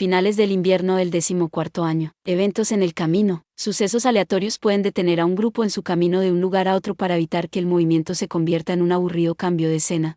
Finales del invierno del 14º año. Eventos en el camino. Sucesos aleatorios pueden detener a un grupo en su camino de un lugar a otro para evitar que el movimiento se convierta en un aburrido cambio de escena.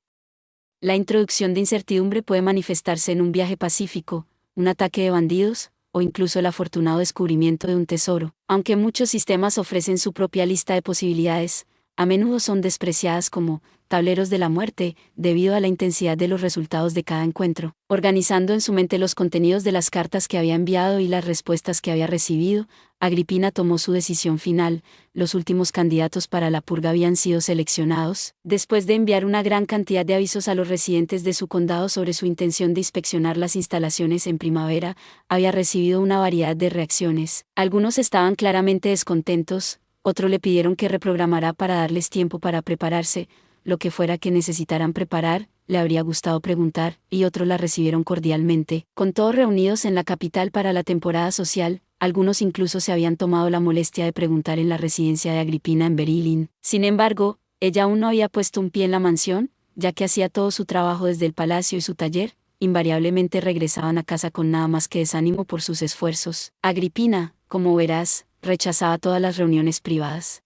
La introducción de incertidumbre puede manifestarse en un viaje pacífico, un ataque de bandidos, o incluso el afortunado descubrimiento de un tesoro. Aunque muchos sistemas ofrecen su propia lista de posibilidades, a menudo son despreciadas como tableros de la muerte, debido a la intensidad de los resultados de cada encuentro. Organizando en su mente los contenidos de las cartas que había enviado y las respuestas que había recibido, Agripina tomó su decisión final. Los últimos candidatos para la purga habían sido seleccionados. Después de enviar una gran cantidad de avisos a los residentes de su condado sobre su intención de inspeccionar las instalaciones en primavera, había recibido una variedad de reacciones. Algunos estaban claramente descontentos, otros le pidieron que reprogramara para darles tiempo para prepararse, lo que fuera que necesitaran preparar, le habría gustado preguntar, y otros la recibieron cordialmente. Con todos reunidos en la capital para la temporada social, algunos incluso se habían tomado la molestia de preguntar en la residencia de Agripina en Berlín. Sin embargo, ella aún no había puesto un pie en la mansión, ya que hacía todo su trabajo desde el palacio y su taller. Invariablemente regresaban a casa con nada más que desánimo por sus esfuerzos. Agripina, como verás, rechazaba todas las reuniones privadas.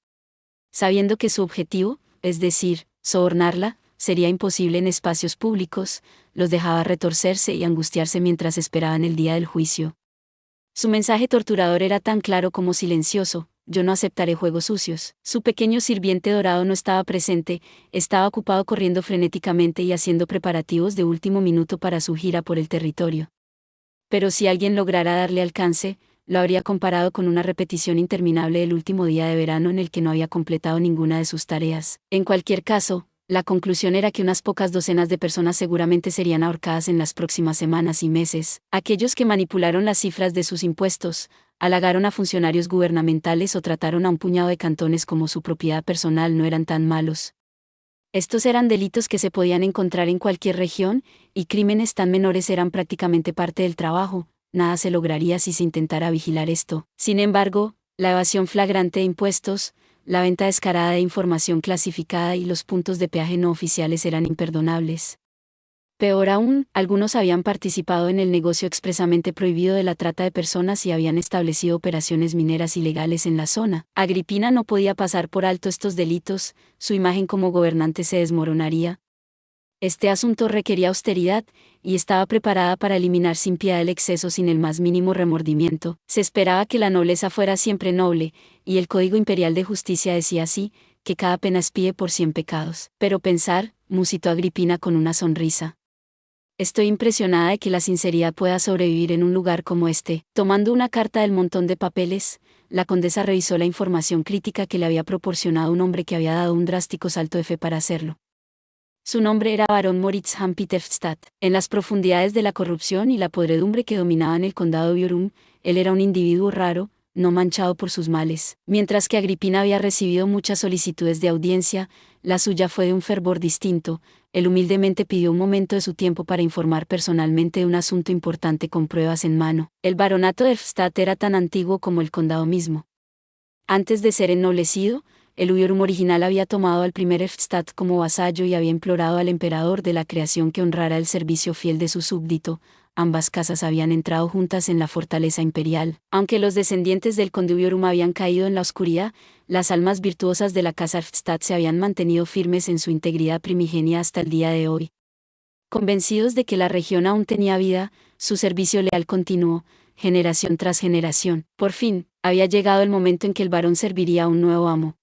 Sabiendo que su objetivo, es decir, sobornarla, sería imposible en espacios públicos, los dejaba retorcerse y angustiarse mientras esperaban el día del juicio. Su mensaje torturador era tan claro como silencioso: yo no aceptaré juegos sucios. Su pequeño sirviente dorado no estaba presente, estaba ocupado corriendo frenéticamente y haciendo preparativos de último minuto para su gira por el territorio. Pero si alguien lograra darle alcance, lo habría comparado con una repetición interminable del último día de verano en el que no había completado ninguna de sus tareas. En cualquier caso, la conclusión era que unas pocas docenas de personas seguramente serían ahorcadas en las próximas semanas y meses. Aquellos que manipularon las cifras de sus impuestos, halagaron a funcionarios gubernamentales o trataron a un puñado de cantones como su propiedad personal no eran tan malos. Estos eran delitos que se podían encontrar en cualquier región, y crímenes tan menores eran prácticamente parte del trabajo. Nada se lograría si se intentara vigilar esto. Sin embargo, la evasión flagrante de impuestos, la venta descarada de información clasificada y los puntos de peaje no oficiales eran imperdonables. Peor aún, algunos habían participado en el negocio expresamente prohibido de la trata de personas y habían establecido operaciones mineras ilegales en la zona. Agripina no podía pasar por alto estos delitos, su imagen como gobernante se desmoronaría. Este asunto requería austeridad, y estaba preparada para eliminar sin piedad el exceso sin el más mínimo remordimiento. Se esperaba que la nobleza fuera siempre noble, y el Código Imperial de Justicia decía así, que cada pena expíe por 100 pecados. Pero pensar, musitó Agripina con una sonrisa. Estoy impresionada de que la sinceridad pueda sobrevivir en un lugar como este. Tomando una carta del montón de papeles, la condesa revisó la información crítica que le había proporcionado un hombre que había dado un drástico salto de fe para hacerlo. Su nombre era Barón Moritz Hampiterstadt. En las profundidades de la corrupción y la podredumbre que dominaban el condado de Biorum, él era un individuo raro, no manchado por sus males. Mientras que Agripina había recibido muchas solicitudes de audiencia, la suya fue de un fervor distinto. Él humildemente pidió un momento de su tiempo para informar personalmente de un asunto importante con pruebas en mano. El baronato de Erfstadt era tan antiguo como el condado mismo. Antes de ser ennoblecido, el Biorum original había tomado al primer Erfstadt como vasallo y había implorado al emperador de la creación que honrara el servicio fiel de su súbdito. Ambas casas habían entrado juntas en la fortaleza imperial. Aunque los descendientes del conde Biorum habían caído en la oscuridad, las almas virtuosas de la casa Erfstadt se habían mantenido firmes en su integridad primigenia hasta el día de hoy. Convencidos de que la región aún tenía vida, su servicio leal continuó, generación tras generación. Por fin, había llegado el momento en que el barón serviría a un nuevo amo.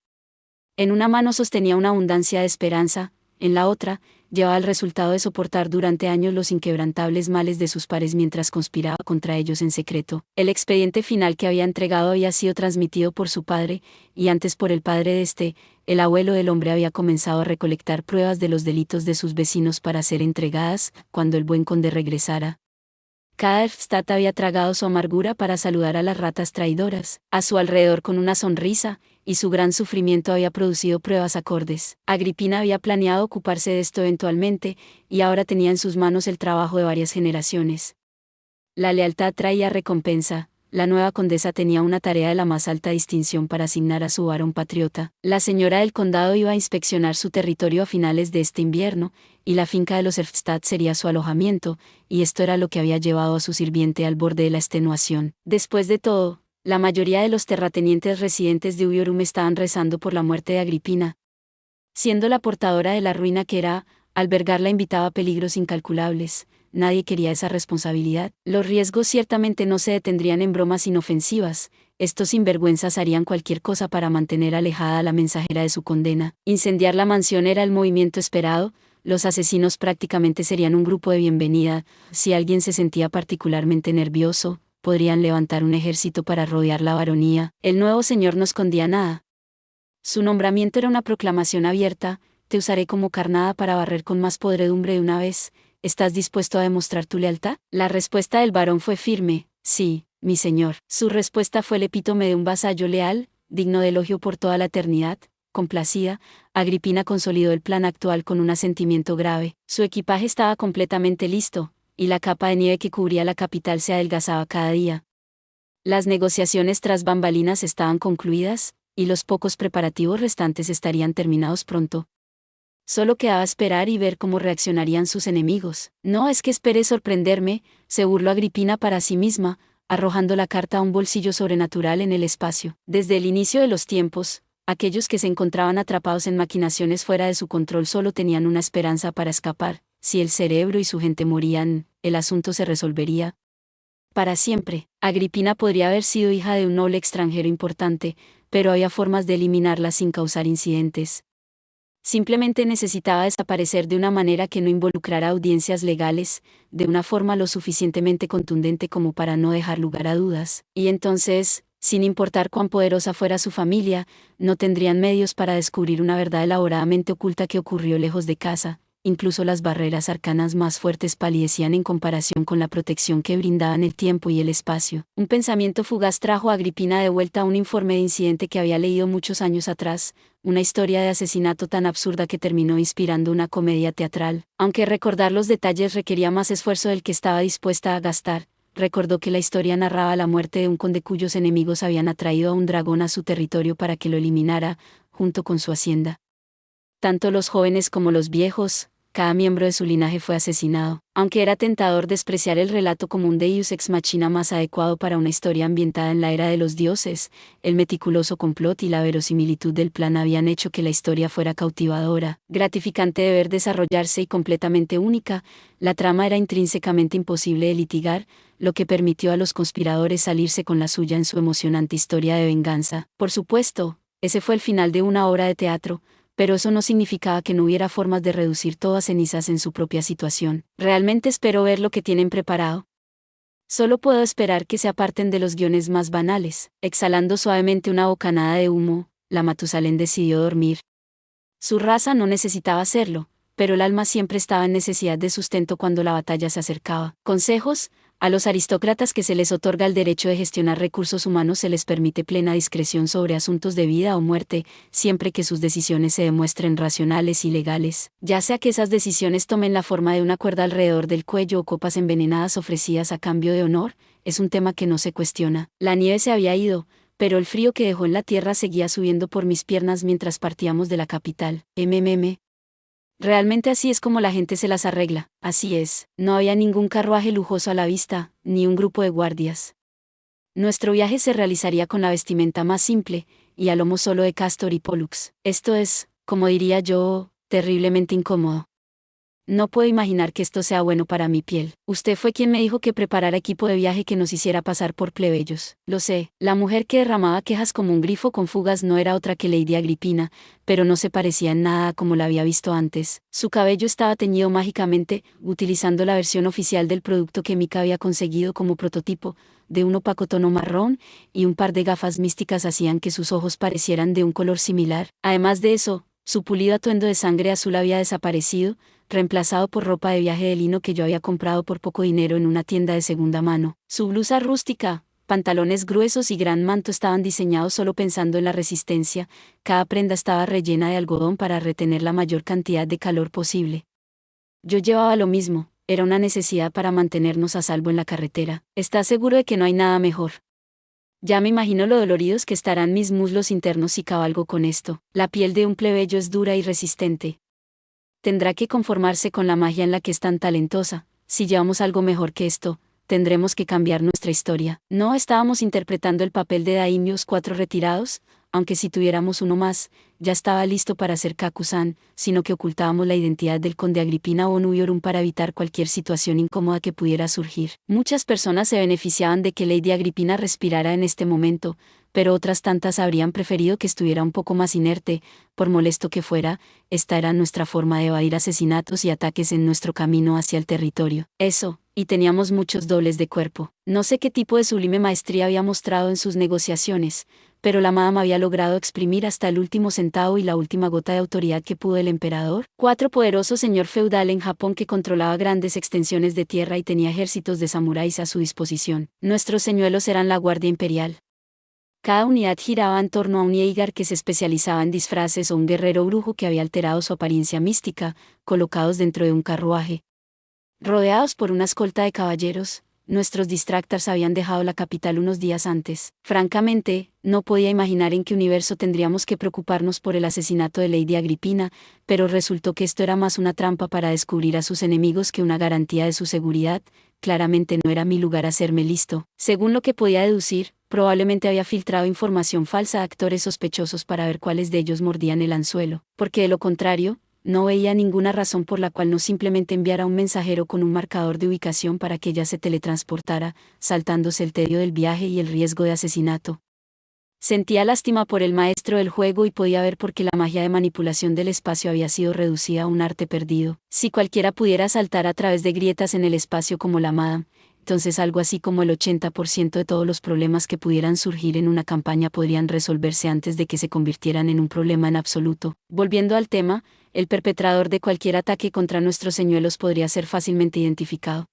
En una mano sostenía una abundancia de esperanza, en la otra, llevaba el resultado de soportar durante años los inquebrantables males de sus pares mientras conspiraba contra ellos en secreto. El expediente final que había entregado había sido transmitido por su padre, y antes por el padre de este, el abuelo del hombre había comenzado a recolectar pruebas de los delitos de sus vecinos para ser entregadas, cuando el buen conde regresara. Cada Erfstadt había tragado su amargura para saludar a las ratas traidoras, a su alrededor con una sonrisa, y su gran sufrimiento había producido pruebas acordes. Agripina había planeado ocuparse de esto eventualmente, y ahora tenía en sus manos el trabajo de varias generaciones. La lealtad traía recompensa. La nueva condesa tenía una tarea de la más alta distinción para asignar a su varón patriota. La señora del condado iba a inspeccionar su territorio a finales de este invierno, y la finca de los Erfstadt sería su alojamiento, y esto era lo que había llevado a su sirviente al borde de la extenuación. Después de todo, la mayoría de los terratenientes residentes de Ubiorum estaban rezando por la muerte de Agripina. Siendo la portadora de la ruina que era, albergarla invitaba a peligros incalculables. Nadie quería esa responsabilidad. Los riesgos ciertamente no se detendrían en bromas inofensivas. Estos sinvergüenzas harían cualquier cosa para mantener alejada a la mensajera de su condena. Incendiar la mansión era el movimiento esperado. Los asesinos prácticamente serían un grupo de bienvenida. Si alguien se sentía particularmente nervioso, podrían levantar un ejército para rodear la baronía. El nuevo señor no escondía nada. Su nombramiento era una proclamación abierta: te usaré como carnada para barrer con más podredumbre de una vez. ¿Estás dispuesto a demostrar tu lealtad? La respuesta del varón fue firme: sí, mi señor. Su respuesta fue el epítome de un vasallo leal, digno de elogio por toda la eternidad. Complacida, Agripina consolidó el plan actual con un asentimiento grave. Su equipaje estaba completamente listo, y la capa de nieve que cubría la capital se adelgazaba cada día. Las negociaciones tras bambalinas estaban concluidas, y los pocos preparativos restantes estarían terminados pronto. Solo quedaba esperar y ver cómo reaccionarían sus enemigos. No es que espere sorprenderme, se burló Agripina para sí misma, arrojando la carta a un bolsillo sobrenatural en el espacio. Desde el inicio de los tiempos, aquellos que se encontraban atrapados en maquinaciones fuera de su control solo tenían una esperanza para escapar: si el cerebro y su gente morían, el asunto se resolvería para siempre. Agripina podría haber sido hija de un noble extranjero importante, pero había formas de eliminarla sin causar incidentes. Simplemente necesitaba desaparecer de una manera que no involucrara audiencias legales, de una forma lo suficientemente contundente como para no dejar lugar a dudas, y entonces, sin importar cuán poderosa fuera su familia, no tendrían medios para descubrir una verdad elaboradamente oculta que ocurrió lejos de casa. Incluso las barreras arcanas más fuertes palidecían en comparación con la protección que brindaban el tiempo y el espacio. Un pensamiento fugaz trajo a Agripina de vuelta a un informe de incidente que había leído muchos años atrás, una historia de asesinato tan absurda que terminó inspirando una comedia teatral. Aunque recordar los detalles requería más esfuerzo del que estaba dispuesta a gastar, recordó que la historia narraba la muerte de un conde cuyos enemigos habían atraído a un dragón a su territorio para que lo eliminara, junto con su hacienda. Tanto los jóvenes como los viejos, cada miembro de su linaje fue asesinado. Aunque era tentador despreciar el relato como un deus ex machina más adecuado para una historia ambientada en la era de los dioses, el meticuloso complot y la verosimilitud del plan habían hecho que la historia fuera cautivadora, gratificante de ver desarrollarse y completamente única. La trama era intrínsecamente imposible de litigar, lo que permitió a los conspiradores salirse con la suya en su emocionante historia de venganza. Por supuesto, ese fue el final de una obra de teatro, pero eso no significaba que no hubiera formas de reducir todo a cenizas en su propia situación. Realmente espero ver lo que tienen preparado. Solo puedo esperar que se aparten de los guiones más banales. Exhalando suavemente una bocanada de humo, la Matusalén decidió dormir. Su raza no necesitaba hacerlo, pero el alma siempre estaba en necesidad de sustento cuando la batalla se acercaba. Consejos: a los aristócratas que se les otorga el derecho de gestionar recursos humanos se les permite plena discreción sobre asuntos de vida o muerte, siempre que sus decisiones se demuestren racionales y legales. Ya sea que esas decisiones tomen la forma de una cuerda alrededor del cuello o copas envenenadas ofrecidas a cambio de honor, es un tema que no se cuestiona. La nieve se había ido, pero el frío que dejó en la tierra seguía subiendo por mis piernas mientras partíamos de la capital. Realmente así es como la gente se las arregla. Así es, no había ningún carruaje lujoso a la vista, ni un grupo de guardias. Nuestro viaje se realizaría con la vestimenta más simple, y a lomo solo de Castor y Pollux. Esto es, como diría yo, terriblemente incómodo. No puedo imaginar que esto sea bueno para mi piel. Usted fue quien me dijo que preparara equipo de viaje que nos hiciera pasar por plebeyos. Lo sé, la mujer que derramaba quejas como un grifo con fugas no era otra que Lady Agripina, pero no se parecía en nada a como la había visto antes. Su cabello estaba teñido mágicamente, utilizando la versión oficial del producto que Mika había conseguido como prototipo, de un opaco tono marrón, y un par de gafas místicas hacían que sus ojos parecieran de un color similar. Además de eso, su pulido atuendo de sangre azul había desaparecido, reemplazado por ropa de viaje de lino que yo había comprado por poco dinero en una tienda de segunda mano. Su blusa rústica, pantalones gruesos y gran manto estaban diseñados solo pensando en la resistencia. Cada prenda estaba rellena de algodón para retener la mayor cantidad de calor posible. Yo llevaba lo mismo, era una necesidad para mantenernos a salvo en la carretera. ¿Estás seguro de que no hay nada mejor? Ya me imagino lo doloridos que estarán mis muslos internos si cabalgo con esto. La piel de un plebeyo es dura y resistente. tendrá que conformarse con la magia en la que es tan talentosa. Si llevamos algo mejor que esto, tendremos que cambiar nuestra historia. No estábamos interpretando el papel de daimios 4 retirados, aunque si tuviéramos uno más, ya estaba listo para ser Kaku-san, sino que ocultábamos la identidad del conde Agripina Onuyorun para evitar cualquier situación incómoda que pudiera surgir. Muchas personas se beneficiaban de que Lady Agripina respirara en este momento, pero otras tantas habrían preferido que estuviera un poco más inerte, por molesto que fuera. Esta era nuestra forma de evadir asesinatos y ataques en nuestro camino hacia el territorio. Eso, y teníamos muchos dobles de cuerpo. No sé qué tipo de sublime maestría había mostrado en sus negociaciones, pero la madama había logrado exprimir hasta el último centavo y la última gota de autoridad que pudo el emperador. 4 poderoso señor feudal en Japón que controlaba grandes extensiones de tierra y tenía ejércitos de samuráis a su disposición. Nuestros señuelos eran la Guardia Imperial. Cada unidad giraba en torno a un Jäger que se especializaba en disfraces o un guerrero brujo que había alterado su apariencia mística, colocados dentro de un carruaje. Rodeados por una escolta de caballeros, nuestros distractors habían dejado la capital unos días antes. Francamente, no podía imaginar en qué universo tendríamos que preocuparnos por el asesinato de Lady Agripina, pero resultó que esto era más una trampa para descubrir a sus enemigos que una garantía de su seguridad. Claramente no era mi lugar hacerme listo. Según lo que podía deducir, probablemente había filtrado información falsa a actores sospechosos para ver cuáles de ellos mordían el anzuelo, porque de lo contrario, no veía ninguna razón por la cual no simplemente enviara un mensajero con un marcador de ubicación para que ella se teletransportara, saltándose el tedio del viaje y el riesgo de asesinato. Sentía lástima por el maestro del juego y podía ver por qué la magia de manipulación del espacio había sido reducida a un arte perdido. Si cualquiera pudiera saltar a través de grietas en el espacio como la madame, entonces algo así como el 80% de todos los problemas que pudieran surgir en una campaña podrían resolverse antes de que se convirtieran en un problema en absoluto. Volviendo al tema, el perpetrador de cualquier ataque contra nuestros señuelos podría ser fácilmente identificado.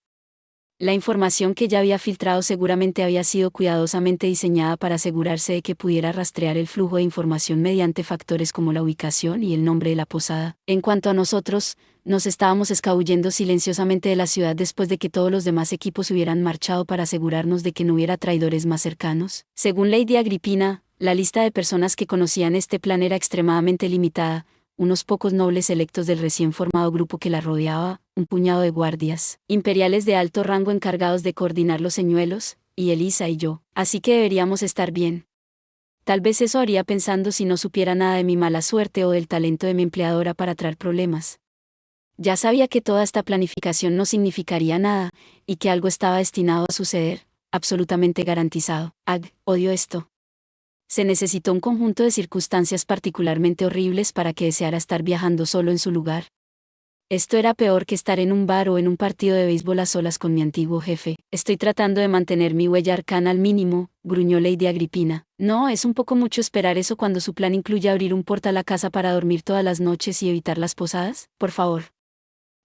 La información que ya había filtrado seguramente había sido cuidadosamente diseñada para asegurarse de que pudiera rastrear el flujo de información mediante factores como la ubicación y el nombre de la posada. En cuanto a nosotros, nos estábamos escabullendo silenciosamente de la ciudad después de que todos los demás equipos hubieran marchado para asegurarnos de que no hubiera traidores más cercanos. Según Lady Agripina, la lista de personas que conocían este plan era extremadamente limitada. Unos pocos nobles electos del recién formado grupo que la rodeaba, un puñado de guardias imperiales de alto rango encargados de coordinar los señuelos, y Elisa y yo. Así que deberíamos estar bien. Tal vez eso haría pensando si no supiera nada de mi mala suerte o del talento de mi empleadora para traer problemas. Ya sabía que toda esta planificación no significaría nada, y que algo estaba destinado a suceder, absolutamente garantizado. Odio esto. Se necesitó un conjunto de circunstancias particularmente horribles para que deseara estar viajando solo en su lugar. Esto era peor que estar en un bar o en un partido de béisbol a solas con mi antiguo jefe. Estoy tratando de mantener mi huella arcana al mínimo, gruñó Lady Agripina. No, es un poco mucho esperar eso cuando su plan incluye abrir un portal a la casa para dormir todas las noches y evitar las posadas. Por favor.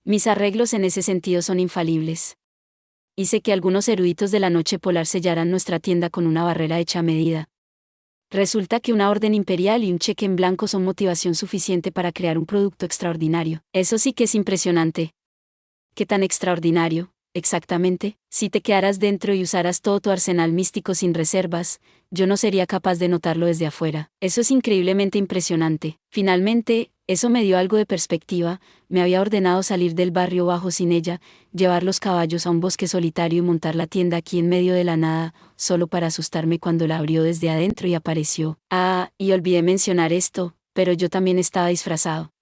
Mis arreglos en ese sentido son infalibles. Hice que algunos eruditos de la noche polar sellaran nuestra tienda con una barrera hecha a medida. Resulta que una orden imperial y un cheque en blanco son motivación suficiente para crear un producto extraordinario. Eso sí que es impresionante. ¿Qué tan extraordinario, exactamente? Si te quedaras dentro y usaras todo tu arsenal místico sin reservas, yo no sería capaz de notarlo desde afuera. Eso es increíblemente impresionante. Finalmente, eso me dio algo de perspectiva. Me había ordenado salir del barrio bajo sin ella, llevar los caballos a un bosque solitario y montar la tienda aquí en medio de la nada, solo para asustarme cuando la abrió desde adentro y apareció. Y olvidé mencionar esto, pero yo también estaba disfrazado.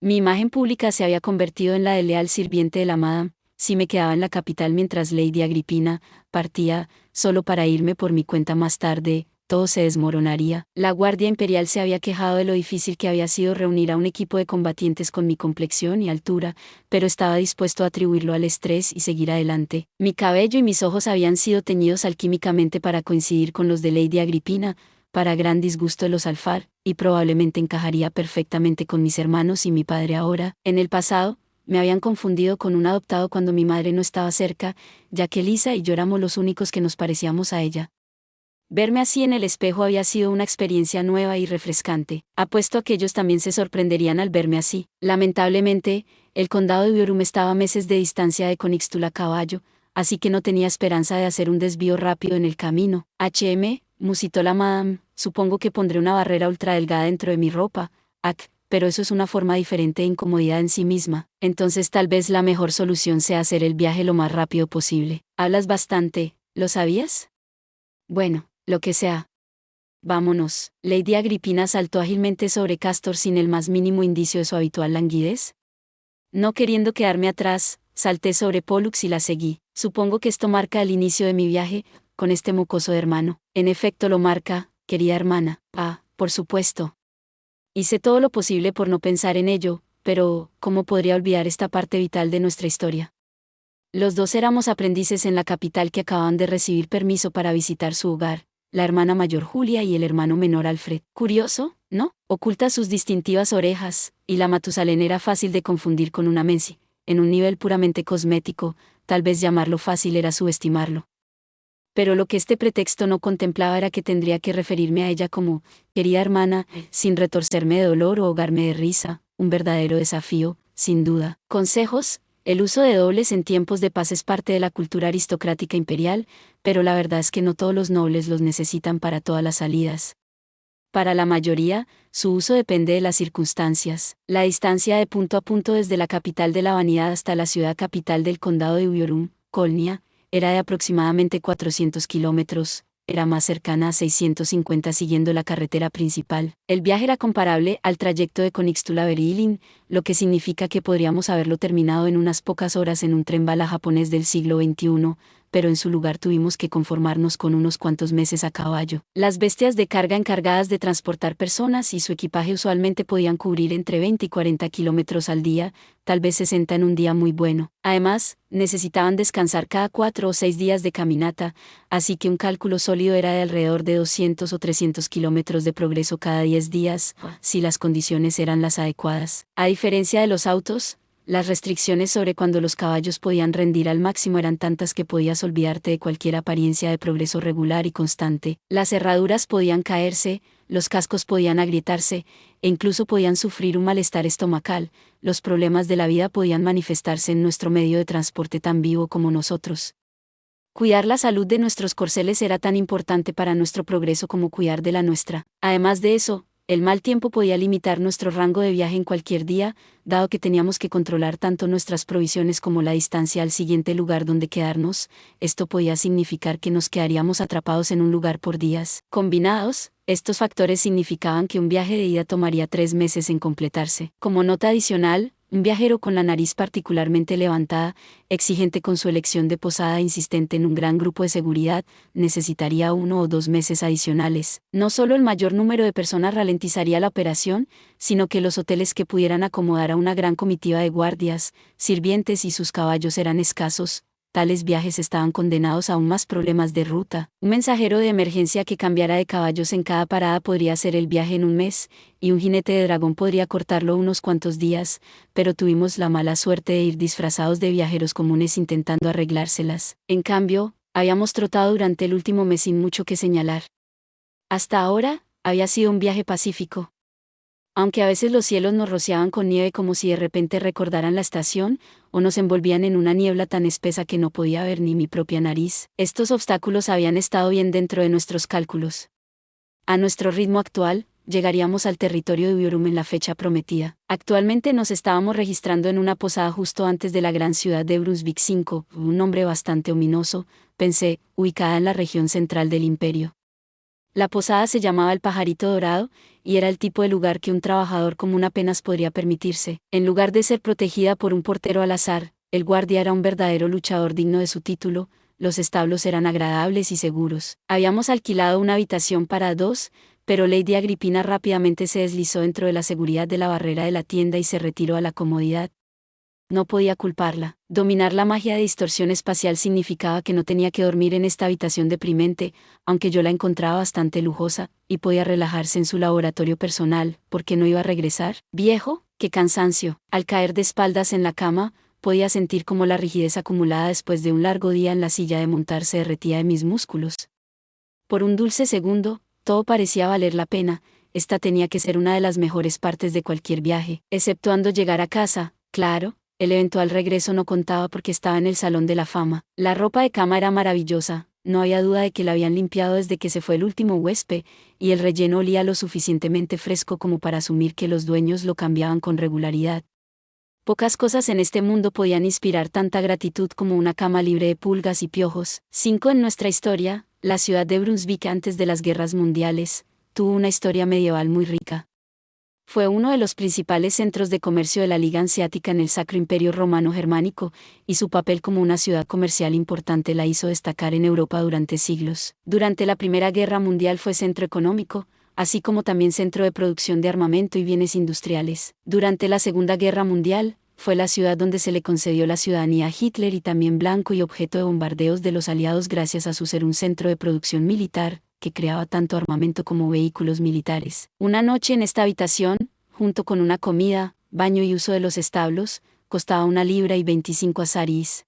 Mi imagen pública se había convertido en la de leal sirviente de la madame. Si me quedaba en la capital mientras Lady Agripina partía, solo para irme por mi cuenta más tarde, todo se desmoronaría. La Guardia Imperial se había quejado de lo difícil que había sido reunir a un equipo de combatientes con mi complexión y altura, pero estaba dispuesto a atribuirlo al estrés y seguir adelante. Mi cabello y mis ojos habían sido teñidos alquímicamente para coincidir con los de Lady Agripina, para gran disgusto de los Alfar, y probablemente encajaría perfectamente con mis hermanos y mi padre ahora. En el pasado, me habían confundido con un adoptado cuando mi madre no estaba cerca, ya que Lisa y yo éramos los únicos que nos parecíamos a ella. Verme así en el espejo había sido una experiencia nueva y refrescante. Apuesto a que ellos también se sorprenderían al verme así. Lamentablemente, el condado de Byorum estaba a meses de distancia de Conixtula Caballo, así que no tenía esperanza de hacer un desvío rápido en el camino. musitó la madame, supongo que pondré una barrera ultra delgada dentro de mi ropa. pero eso es una forma diferente de incomodidad en sí misma, entonces tal vez la mejor solución sea hacer el viaje lo más rápido posible. Hablas bastante, ¿lo sabías? Bueno, lo que sea. Vámonos. Lady Agripina saltó ágilmente sobre Castor sin el más mínimo indicio de su habitual languidez. No queriendo quedarme atrás, salté sobre Pollux y la seguí. Supongo que esto marca el inicio de mi viaje, con este mocoso de hermano. En efecto lo marca, querida hermana. Ah, por supuesto. Hice todo lo posible por no pensar en ello, pero, ¿cómo podría olvidar esta parte vital de nuestra historia? Los dos éramos aprendices en la capital que acababan de recibir permiso para visitar su hogar, la hermana mayor Julia y el hermano menor Alfred. Curioso, ¿no? Oculta sus distintivas orejas, y la Matusalén era fácil de confundir con una Menzi. En un nivel puramente cosmético, tal vez llamarlo fácil era subestimarlo. Pero lo que este pretexto no contemplaba era que tendría que referirme a ella como querida hermana, sin retorcerme de dolor o ahogarme de risa, un verdadero desafío, sin duda. Consejos: el uso de dobles en tiempos de paz es parte de la cultura aristocrática imperial, pero la verdad es que no todos los nobles los necesitan para todas las salidas. Para la mayoría, su uso depende de las circunstancias. La distancia de punto a punto desde la capital de la vanidad hasta la ciudad capital del condado de Ubiorum, Colnia, era de aproximadamente 400 kilómetros, era más cercana a 650 siguiendo la carretera principal. El viaje era comparable al trayecto de Konigstula a Berilin, lo que significa que podríamos haberlo terminado en unas pocas horas en un tren bala japonés del siglo XXI, pero en su lugar tuvimos que conformarnos con unos cuantos meses a caballo. Las bestias de carga encargadas de transportar personas y su equipaje usualmente podían cubrir entre 20 y 40 kilómetros al día, tal vez 60 en un día muy bueno. Además, necesitaban descansar cada 4 o 6 días de caminata, así que un cálculo sólido era de alrededor de 200 o 300 kilómetros de progreso cada 10 días, si las condiciones eran las adecuadas. A diferencia de los autos, las restricciones sobre cuando los caballos podían rendir al máximo eran tantas que podías olvidarte de cualquier apariencia de progreso regular y constante. Las herraduras podían caerse, los cascos podían agrietarse, e incluso podían sufrir un malestar estomacal. Los problemas de la vida podían manifestarse en nuestro medio de transporte tan vivo como nosotros. Cuidar la salud de nuestros corceles era tan importante para nuestro progreso como cuidar de la nuestra. Además de eso, el mal tiempo podía limitar nuestro rango de viaje en cualquier día, dado que teníamos que controlar tanto nuestras provisiones como la distancia al siguiente lugar donde quedarnos. Esto podía significar que nos quedaríamos atrapados en un lugar por días. Combinados, estos factores significaban que un viaje de ida tomaría 3 meses en completarse. Como nota adicional, un viajero con la nariz particularmente levantada, exigente con su elección de posada e insistente en un gran grupo de seguridad, necesitaría 1 o 2 meses adicionales. No solo el mayor número de personas ralentizaría la operación, sino que los hoteles que pudieran acomodar a una gran comitiva de guardias, sirvientes y sus caballos eran escasos. Tales viajes estaban condenados a aún más problemas de ruta. Un mensajero de emergencia que cambiara de caballos en cada parada podría hacer el viaje en un mes, y un jinete de dragón podría cortarlo unos cuantos días, pero tuvimos la mala suerte de ir disfrazados de viajeros comunes intentando arreglárselas. En cambio, habíamos trotado durante el último mes sin mucho que señalar. Hasta ahora, había sido un viaje pacífico. Aunque a veces los cielos nos rociaban con nieve como si de repente recordaran la estación, o nos envolvían en una niebla tan espesa que no podía ver ni mi propia nariz, estos obstáculos habían estado bien dentro de nuestros cálculos. A nuestro ritmo actual, llegaríamos al territorio de Ubiorum en la fecha prometida. Actualmente nos estábamos registrando en una posada justo antes de la gran ciudad de Brunswick 5, un nombre bastante ominoso, pensé, ubicada en la región central del imperio. La posada se llamaba El Pajarito Dorado, y era el tipo de lugar que un trabajador común apenas podría permitirse. En lugar de ser protegida por un portero al azar, el guardia era un verdadero luchador digno de su título. Los establos eran agradables y seguros. Habíamos alquilado una habitación para 2, pero Lady Agripina rápidamente se deslizó dentro de la seguridad de la barrera de la tienda y se retiró a la comodidad. No podía culparla. Dominar la magia de distorsión espacial significaba que no tenía que dormir en esta habitación deprimente, aunque yo la encontraba bastante lujosa, y podía relajarse en su laboratorio personal. ¿Por qué no iba a regresar? Viejo, qué cansancio. Al caer de espaldas en la cama, podía sentir como la rigidez acumulada después de un largo día en la silla de montar se derretía de mis músculos. Por un dulce segundo, todo parecía valer la pena. Esta tenía que ser una de las mejores partes de cualquier viaje, exceptuando llegar a casa, claro. El eventual regreso no contaba porque estaba en el Salón de la Fama. La ropa de cama era maravillosa, no había duda de que la habían limpiado desde que se fue el último huésped, y el relleno olía lo suficientemente fresco como para asumir que los dueños lo cambiaban con regularidad. Pocas cosas en este mundo podían inspirar tanta gratitud como una cama libre de pulgas y piojos. 5. En nuestra historia, la ciudad de Brunswick antes de las guerras mundiales, tuvo una historia medieval muy rica. Fue uno de los principales centros de comercio de la Liga Hanseática en el Sacro Imperio Romano Germánico, y su papel como una ciudad comercial importante la hizo destacar en Europa durante siglos. Durante la Primera Guerra Mundial fue centro económico, así como también centro de producción de armamento y bienes industriales. Durante la Segunda Guerra Mundial, fue la ciudad donde se le concedió la ciudadanía a Hitler y también blanco y objeto de bombardeos de los aliados gracias a su ser un centro de producción militar, que creaba tanto armamento como vehículos militares. Una noche en esta habitación, junto con una comida, baño y uso de los establos, costaba 1,25 azaríes.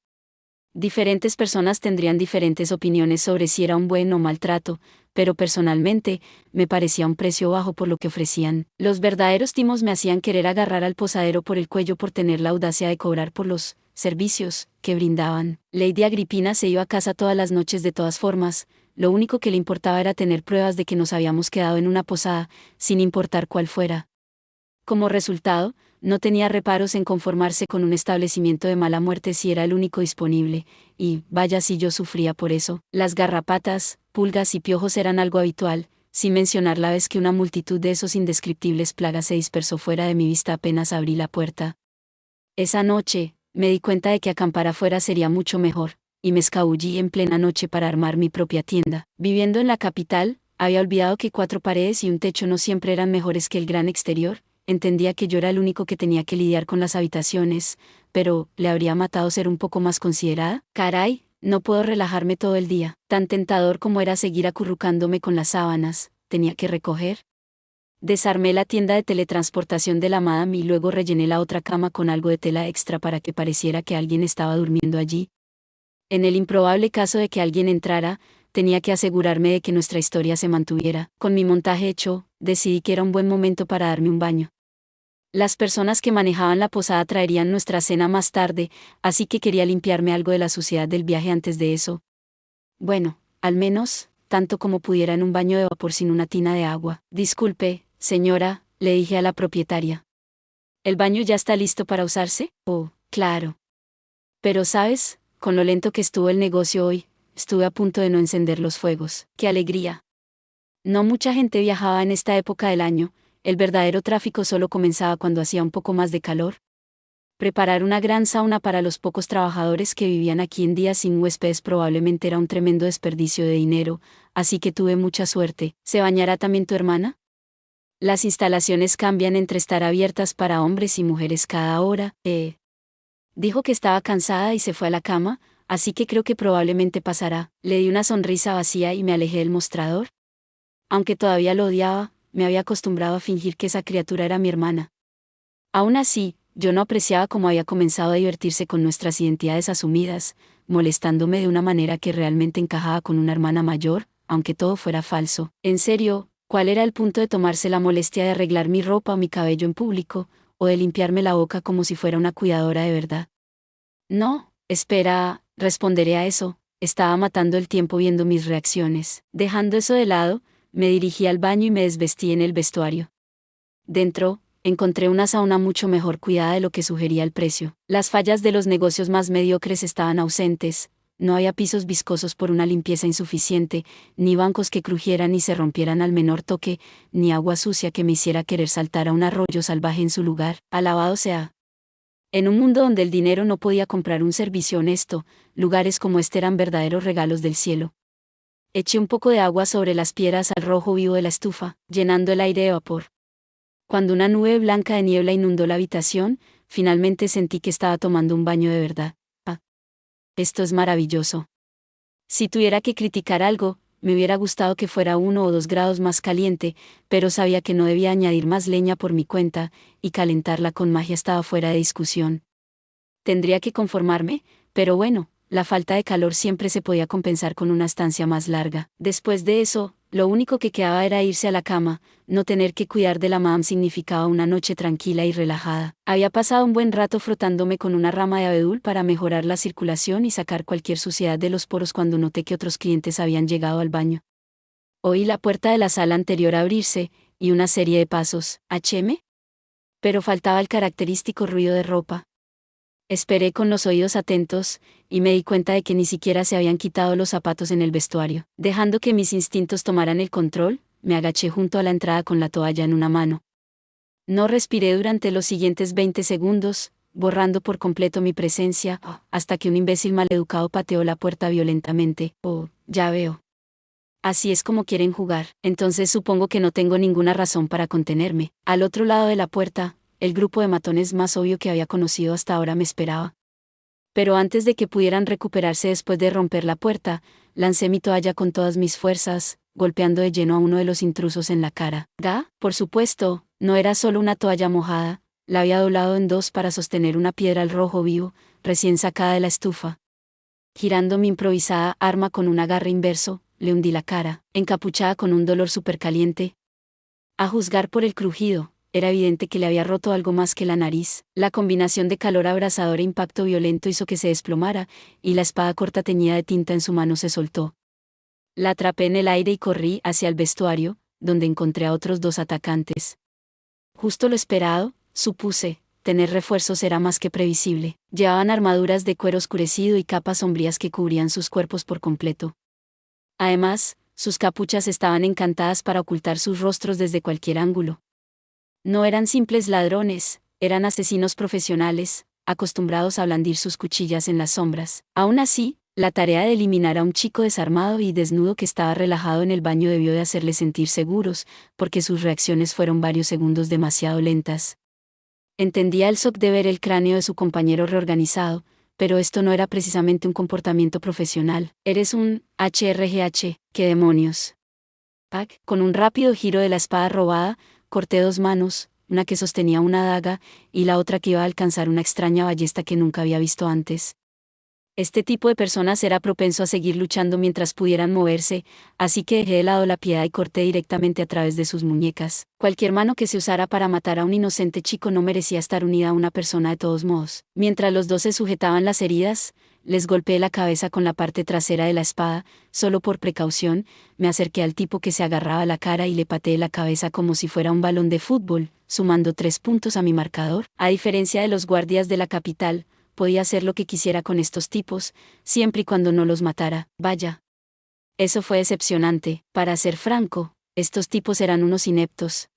Diferentes personas tendrían diferentes opiniones sobre si era un buen o mal trato, pero personalmente, me parecía un precio bajo por lo que ofrecían. Los verdaderos timos me hacían querer agarrar al posadero por el cuello por tener la audacia de cobrar por los servicios que brindaban. Lady Agripina se iba a casa todas las noches de todas formas, lo único que le importaba era tener pruebas de que nos habíamos quedado en una posada, sin importar cuál fuera. Como resultado, no tenía reparos en conformarse con un establecimiento de mala muerte si era el único disponible, y, vaya si yo sufría por eso. Las garrapatas, pulgas y piojos eran algo habitual, sin mencionar la vez que una multitud de esos indescriptibles plagas se dispersó fuera de mi vista apenas abrí la puerta. Esa noche, me di cuenta de que acampar afuera sería mucho mejor, y me escabullí en plena noche para armar mi propia tienda. Viviendo en la capital, había olvidado que 4 paredes y un techo no siempre eran mejores que el gran exterior. Entendía que yo era el único que tenía que lidiar con las habitaciones, pero ¿le habría matado ser un poco más considerada? Caray, no puedo relajarme todo el día. Tan tentador como era seguir acurrucándome con las sábanas, tenía que recoger. Desarmé la tienda de teletransportación de la madame y luego rellené la otra cama con algo de tela extra para que pareciera que alguien estaba durmiendo allí. En el improbable caso de que alguien entrara, tenía que asegurarme de que nuestra historia se mantuviera. Con mi montaje hecho, decidí que era un buen momento para darme un baño. Las personas que manejaban la posada traerían nuestra cena más tarde, así que quería limpiarme algo de la suciedad del viaje antes de eso. Bueno, al menos, tanto como pudiera en un baño de vapor sin una tina de agua. Disculpe, señora, le dije a la propietaria. ¿El baño ya está listo para usarse? Oh, claro. Pero sabes, con lo lento que estuvo el negocio hoy, estuve a punto de no encender los fuegos. ¡Qué alegría! No mucha gente viajaba en esta época del año. El verdadero tráfico solo comenzaba cuando hacía un poco más de calor. Preparar una gran sauna para los pocos trabajadores que vivían aquí en días sin huéspedes probablemente era un tremendo desperdicio de dinero, así que tuve mucha suerte. ¿Se bañará también tu hermana? Las instalaciones cambian entre estar abiertas para hombres y mujeres cada hora. Dijo que estaba cansada y se fue a la cama, así que creo que probablemente pasará. Le di una sonrisa vacía y me alejé del mostrador. Aunque todavía lo odiaba, me había acostumbrado a fingir que esa criatura era mi hermana. Aún así, yo no apreciaba cómo había comenzado a divertirse con nuestras identidades asumidas, molestándome de una manera que realmente encajaba con una hermana mayor, aunque todo fuera falso. En serio, ¿cuál era el punto de tomarse la molestia de arreglar mi ropa o mi cabello en público, o de limpiarme la boca como si fuera una cuidadora de verdad? No, espera, responderé a eso. Estaba matando el tiempo viendo mis reacciones. Dejando eso de lado, me dirigí al baño y me desvestí en el vestuario. Dentro, encontré una sauna mucho mejor cuidada de lo que sugería el precio. Las fallas de los negocios más mediocres estaban ausentes, no había pisos viscosos por una limpieza insuficiente, ni bancos que crujieran y se rompieran al menor toque, ni agua sucia que me hiciera querer saltar a un arroyo salvaje en su lugar. Alabado sea. En un mundo donde el dinero no podía comprar un servicio honesto, lugares como este eran verdaderos regalos del cielo. Eché un poco de agua sobre las piedras al rojo vivo de la estufa, llenando el aire de vapor. Cuando una nube blanca de niebla inundó la habitación, finalmente sentí que estaba tomando un baño de verdad. Ah, esto es maravilloso. Si tuviera que criticar algo, me hubiera gustado que fuera 1 o 2 grados más caliente, pero sabía que no debía añadir más leña por mi cuenta, y calentarla con magia estaba fuera de discusión. Tendría que conformarme, pero bueno, la falta de calor siempre se podía compensar con una estancia más larga. Después de eso, Lo único que quedaba era irse a la cama. No tener que cuidar de la mam significaba una noche tranquila y relajada. Había pasado un buen rato frotándome con una rama de abedul para mejorar la circulación y sacar cualquier suciedad de los poros cuando noté que otros clientes habían llegado al baño. Oí la puerta de la sala anterior abrirse, y una serie de pasos. ¿HM? Pero faltaba el característico ruido de ropa. Esperé con los oídos atentos, y me di cuenta de que ni siquiera se habían quitado los zapatos en el vestuario. Dejando que mis instintos tomaran el control, me agaché junto a la entrada con la toalla en una mano. No respiré durante los siguientes 20 segundos, borrando por completo mi presencia, hasta que un imbécil maleducado pateó la puerta violentamente. Oh, ya veo. Así es como quieren jugar. Entonces supongo que no tengo ninguna razón para contenerme. Al otro lado de la puerta, el grupo de matones más obvio que había conocido hasta ahora me esperaba. Pero antes de que pudieran recuperarse después de romper la puerta, lancé mi toalla con todas mis fuerzas, golpeando de lleno a uno de los intrusos en la cara. Por supuesto, no era solo una toalla mojada, la había doblado en dos para sostener una piedra al rojo vivo, recién sacada de la estufa. Girando mi improvisada arma con un agarre inverso, le hundí la cara, encapuchada con un dolor supercaliente. A juzgar por el crujido, era evidente que le había roto algo más que la nariz. La combinación de calor abrasador e impacto violento hizo que se desplomara, y la espada corta teñida de tinta en su mano se soltó. La atrapé en el aire y corrí hacia el vestuario, donde encontré a otros 2 atacantes. Justo lo esperado, supuse. Tener refuerzos era más que previsible. Llevaban armaduras de cuero oscurecido y capas sombrías que cubrían sus cuerpos por completo. Además, sus capuchas estaban encantadas para ocultar sus rostros desde cualquier ángulo. No eran simples ladrones, eran asesinos profesionales, acostumbrados a blandir sus cuchillas en las sombras. Aún así, la tarea de eliminar a un chico desarmado y desnudo que estaba relajado en el baño debió de hacerles sentir seguros, porque sus reacciones fueron varios segundos demasiado lentas. Entendía el shock de ver el cráneo de su compañero reorganizado, pero esto no era precisamente un comportamiento profesional. Eres un HRGH, ¿qué demonios? Con un rápido giro de la espada robada, corté 2 manos, una que sostenía una daga, y la otra que iba a alcanzar una extraña ballesta que nunca había visto antes. Este tipo de personas era propenso a seguir luchando mientras pudieran moverse, así que dejé de lado la piedad y corté directamente a través de sus muñecas. Cualquier mano que se usara para matar a un inocente chico no merecía estar unida a una persona de todos modos. Mientras los 2 se sujetaban las heridas, les golpeé la cabeza con la parte trasera de la espada. Solo por precaución, me acerqué al tipo que se agarraba a la cara y le pateé la cabeza como si fuera un balón de fútbol, sumando 3 puntos a mi marcador. A diferencia de los guardias de la capital, podía hacer lo que quisiera con estos tipos, siempre y cuando no los matara. Vaya. Eso fue decepcionante. Para ser franco, estos tipos eran unos ineptos.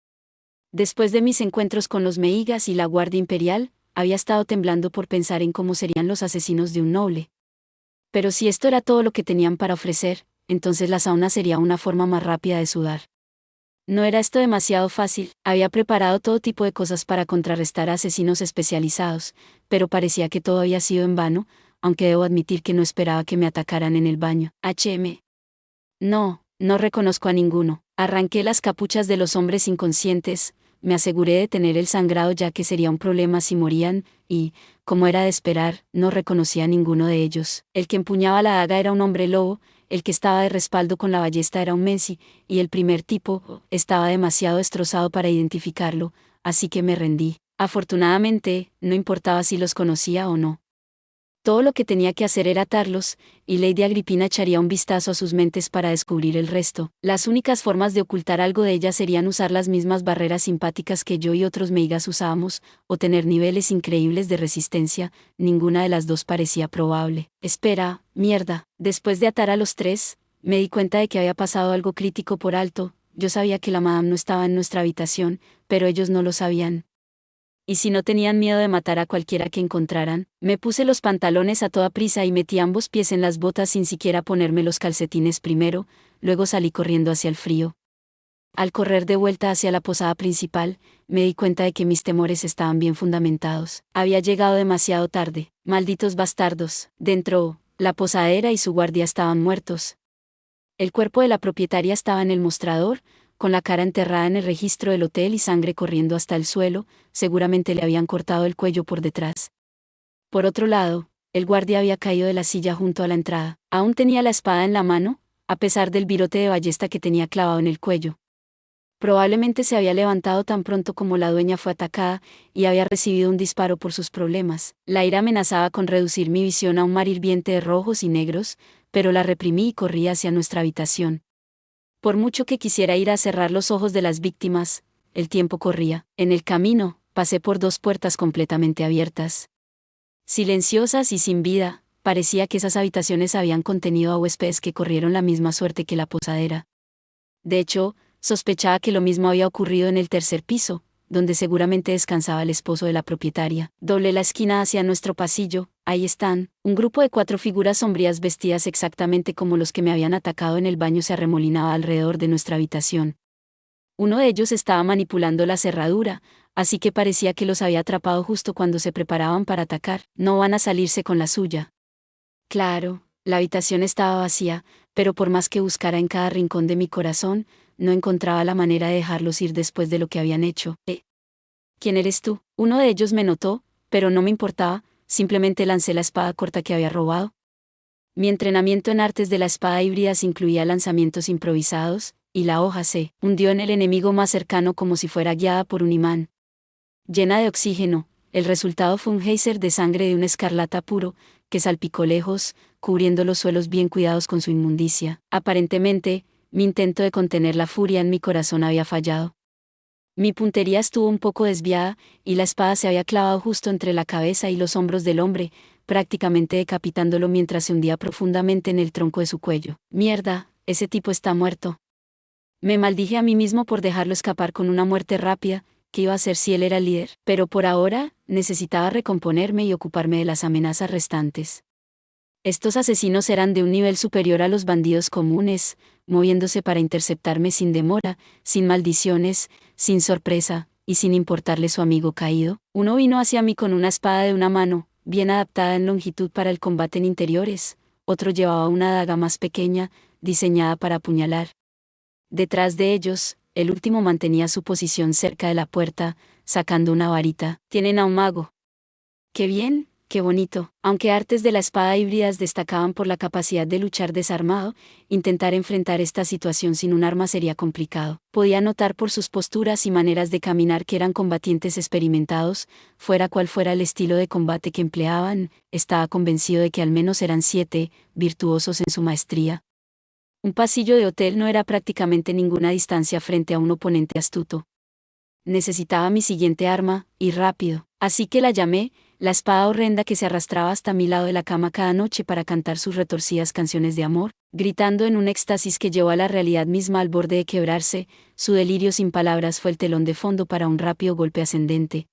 Después de mis encuentros con los Meigas y la Guardia Imperial, había estado temblando por pensar en cómo serían los asesinos de un noble. Pero si esto era todo lo que tenían para ofrecer, entonces la sauna sería una forma más rápida de sudar. No era esto demasiado fácil. Había preparado todo tipo de cosas para contrarrestar a asesinos especializados, pero parecía que todo había sido en vano, aunque debo admitir que no esperaba que me atacaran en el baño. No reconozco a ninguno. Arranqué las capuchas de los hombres inconscientes, me aseguré de tener el sangrado ya que sería un problema si morían, y, como era de esperar, no reconocía a ninguno de ellos. El que empuñaba la daga era un hombre lobo, el que estaba de respaldo con la ballesta era un Menzi, y el primer tipo estaba demasiado destrozado para identificarlo, así que me rendí. Afortunadamente, no importaba si los conocía o no. Todo lo que tenía que hacer era atarlos, y Lady Agripina echaría un vistazo a sus mentes para descubrir el resto. Las únicas formas de ocultar algo de ellas serían usar las mismas barreras simpáticas que yo y otros meigas usábamos, o tener niveles increíbles de resistencia. Ninguna de las dos parecía probable. Espera, mierda. Después de atar a los 3, me di cuenta de que había pasado algo crítico por alto. Yo sabía que la madame no estaba en nuestra habitación, pero ellos no lo sabían. Y si no tenían miedo de matar a cualquiera que encontraran, me puse los pantalones a toda prisa y metí ambos pies en las botas sin siquiera ponerme los calcetines primero, luego salí corriendo hacia el frío. Al correr de vuelta hacia la posada principal, me di cuenta de que mis temores estaban bien fundamentados. Había llegado demasiado tarde. Malditos bastardos. Dentro, la posadera y su guardia estaban muertos. El cuerpo de la propietaria estaba en el mostrador, con la cara enterrada en el registro del hotel y sangre corriendo hasta el suelo. Seguramente le habían cortado el cuello por detrás. Por otro lado, el guardia había caído de la silla junto a la entrada. Aún tenía la espada en la mano, a pesar del virote de ballesta que tenía clavado en el cuello. Probablemente se había levantado tan pronto como la dueña fue atacada, y había recibido un disparo por sus problemas. La ira amenazaba con reducir mi visión a un mar hirviente de rojos y negros, pero la reprimí y corrí hacia nuestra habitación. Por mucho que quisiera ir a cerrar los ojos de las víctimas, el tiempo corría. En el camino, pasé por 2 puertas completamente abiertas. Silenciosas y sin vida, parecía que esas habitaciones habían contenido a huéspedes que corrieron la misma suerte que la posadera. De hecho, sospechaba que lo mismo había ocurrido en el 3er piso, donde seguramente descansaba el esposo de la propietaria. Doblé la esquina hacia nuestro pasillo. Ahí están, un grupo de 4 figuras sombrías vestidas exactamente como los que me habían atacado en el baño se arremolinaba alrededor de nuestra habitación. Uno de ellos estaba manipulando la cerradura, así que parecía que los había atrapado justo cuando se preparaban para atacar. No van a salirse con la suya. Claro, la habitación estaba vacía, pero por más que buscara en cada rincón de mi corazón, no encontraba la manera de dejarlos ir después de lo que habían hecho. ¿Quién eres tú? Uno de ellos me notó, pero no me importaba, simplemente lancé la espada corta que había robado. Mi entrenamiento en artes de la espada híbridas incluía lanzamientos improvisados, y la hoja se hundió en el enemigo más cercano como si fuera guiada por un imán. Llena de oxígeno, el resultado fue un geyser de sangre de un escarlata puro, que salpicó lejos, cubriendo los suelos bien cuidados con su inmundicia. Aparentemente, mi intento de contener la furia en mi corazón había fallado. Mi puntería estuvo un poco desviada, y la espada se había clavado justo entre la cabeza y los hombros del hombre, prácticamente decapitándolo mientras se hundía profundamente en el tronco de su cuello. Mierda, ese tipo está muerto. Me maldije a mí mismo por dejarlo escapar con una muerte rápida, que iba a hacer si él era el líder. Pero por ahora, necesitaba recomponerme y ocuparme de las amenazas restantes. Estos asesinos eran de un nivel superior a los bandidos comunes, moviéndose para interceptarme sin demora, sin maldiciones, sin sorpresa, y sin importarle su amigo caído. Uno vino hacia mí con una espada de una mano, bien adaptada en longitud para el combate en interiores. Otro llevaba una daga más pequeña, diseñada para apuñalar. Detrás de ellos, el último mantenía su posición cerca de la puerta, sacando una varita. Tienen a un mago. ¡Qué bien! ¡Qué bonito! Aunque artes de la espada híbridas destacaban por la capacidad de luchar desarmado, intentar enfrentar esta situación sin un arma sería complicado. Podía notar por sus posturas y maneras de caminar que eran combatientes experimentados, fuera cual fuera el estilo de combate que empleaban, estaba convencido de que al menos eran 7, virtuosos en su maestría. Un pasillo de hotel no era prácticamente ninguna distancia frente a un oponente astuto. Necesitaba mi siguiente arma, y rápido, así que la llamé, la espada horrenda que se arrastraba hasta mi lado de la cama cada noche para cantar sus retorcidas canciones de amor, gritando en un éxtasis que llevó a la realidad misma al borde de quebrarse. Su delirio sin palabras fue el telón de fondo para un rápido golpe ascendente.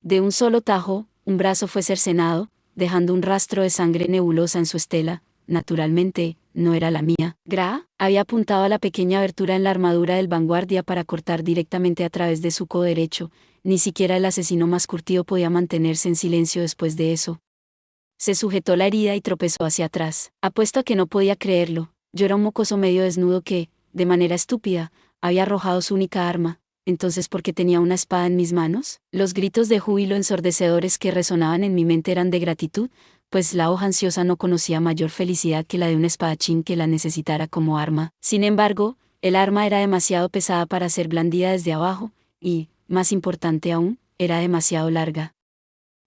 De un solo tajo, un brazo fue cercenado, dejando un rastro de sangre nebulosa en su estela. Naturalmente, no era la mía. Gra había apuntado a la pequeña abertura en la armadura del vanguardia para cortar directamente a través de su codo derecho. Ni siquiera el asesino más curtido podía mantenerse en silencio después de eso. Se sujetó la herida y tropezó hacia atrás. Apuesto a que no podía creerlo. Yo era un mocoso medio desnudo que, de manera estúpida, había arrojado su única arma. Entonces, ¿por qué tenía una espada en mis manos? Los gritos de júbilo ensordecedores que resonaban en mi mente eran de gratitud, pues la hoja ansiosa no conocía mayor felicidad que la de un espadachín que la necesitara como arma. Sin embargo, el arma era demasiado pesada para ser blandida desde abajo, y, más importante aún, era demasiado larga.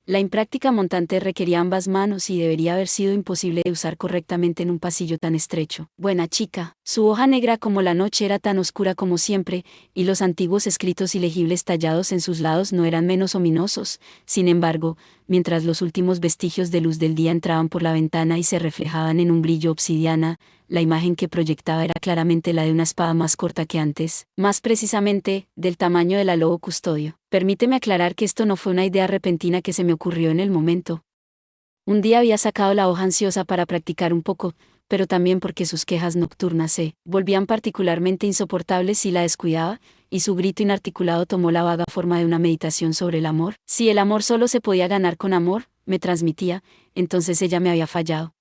La impráctica montante requería ambas manos y debería haber sido imposible de usar correctamente en un pasillo tan estrecho. Buena chica. Su hoja negra como la noche era tan oscura como siempre, y los antiguos escritos ilegibles tallados en sus lados no eran menos ominosos. Sin embargo, mientras los últimos vestigios de luz del día entraban por la ventana y se reflejaban en un brillo obsidiana, la imagen que proyectaba era claramente la de una espada más corta que antes, más precisamente, del tamaño de la lobo custodio. Permíteme aclarar que esto no fue una idea repentina que se me ocurrió en el momento. Un día había sacado la hoja ansiosa para practicar un poco, pero también porque sus quejas nocturnas se volvían particularmente insoportables si la descuidaba, y su grito inarticulado tomó la vaga forma de una meditación sobre el amor. Si el amor solo se podía ganar con amor, me transmitía, entonces ella me había fallado.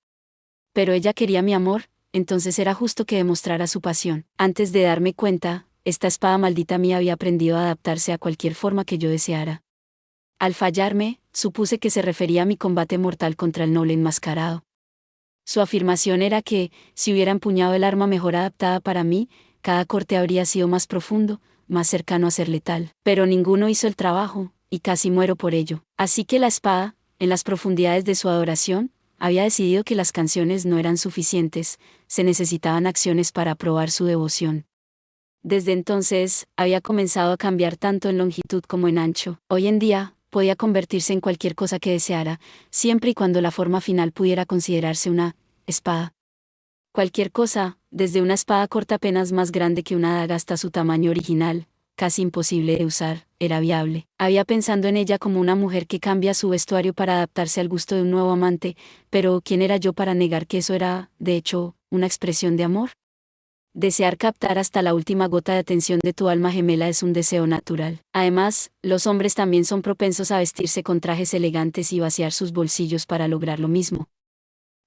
Pero ella quería mi amor, entonces era justo que demostrara su pasión. Antes de darme cuenta, esta espada maldita mía había aprendido a adaptarse a cualquier forma que yo deseara. Al fallarme, supuse que se refería a mi combate mortal contra el noble enmascarado. Su afirmación era que, si hubiera empuñado el arma mejor adaptada para mí, cada corte habría sido más profundo, más cercano a ser letal. Pero ninguno hizo el trabajo, y casi muero por ello. Así que la espada, en las profundidades de su adoración, había decidido que las canciones no eran suficientes, se necesitaban acciones para probar su devoción. Desde entonces, había comenzado a cambiar tanto en longitud como en ancho. Hoy en día, podía convertirse en cualquier cosa que deseara, siempre y cuando la forma final pudiera considerarse una espada. Cualquier cosa, desde una espada corta apenas más grande que una daga hasta su tamaño original, casi imposible de usar, era viable. Había pensado en ella como una mujer que cambia su vestuario para adaptarse al gusto de un nuevo amante, pero ¿quién era yo para negar que eso era, de hecho, una expresión de amor? Desear captar hasta la última gota de atención de tu alma gemela es un deseo natural. Además, los hombres también son propensos a vestirse con trajes elegantes y vaciar sus bolsillos para lograr lo mismo.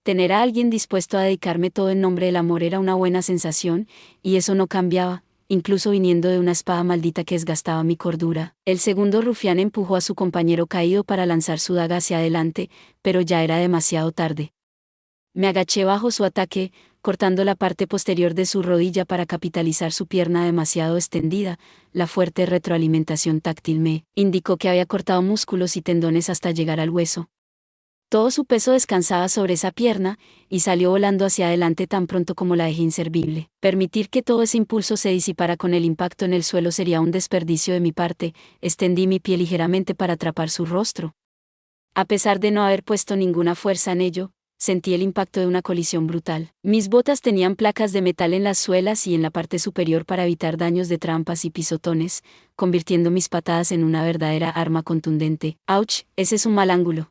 Tener a alguien dispuesto a dedicarme todo en nombre del amor era una buena sensación, y eso no cambiaba, incluso viniendo de una espada maldita que desgastaba mi cordura. El segundo rufián empujó a su compañero caído para lanzar su daga hacia adelante, pero ya era demasiado tarde. Me agaché bajo su ataque, cortando la parte posterior de su rodilla para capitalizar su pierna demasiado extendida. La fuerte retroalimentación táctil me indicó que había cortado músculos y tendones hasta llegar al hueso. Todo su peso descansaba sobre esa pierna, y salió volando hacia adelante tan pronto como la dejé inservible. Permitir que todo ese impulso se disipara con el impacto en el suelo sería un desperdicio de mi parte. Extendí mi pie ligeramente para atrapar su rostro. A pesar de no haber puesto ninguna fuerza en ello, sentí el impacto de una colisión brutal. Mis botas tenían placas de metal en las suelas y en la parte superior para evitar daños de trampas y pisotones, convirtiendo mis patadas en una verdadera arma contundente. ¡Auch! Ese es un mal ángulo.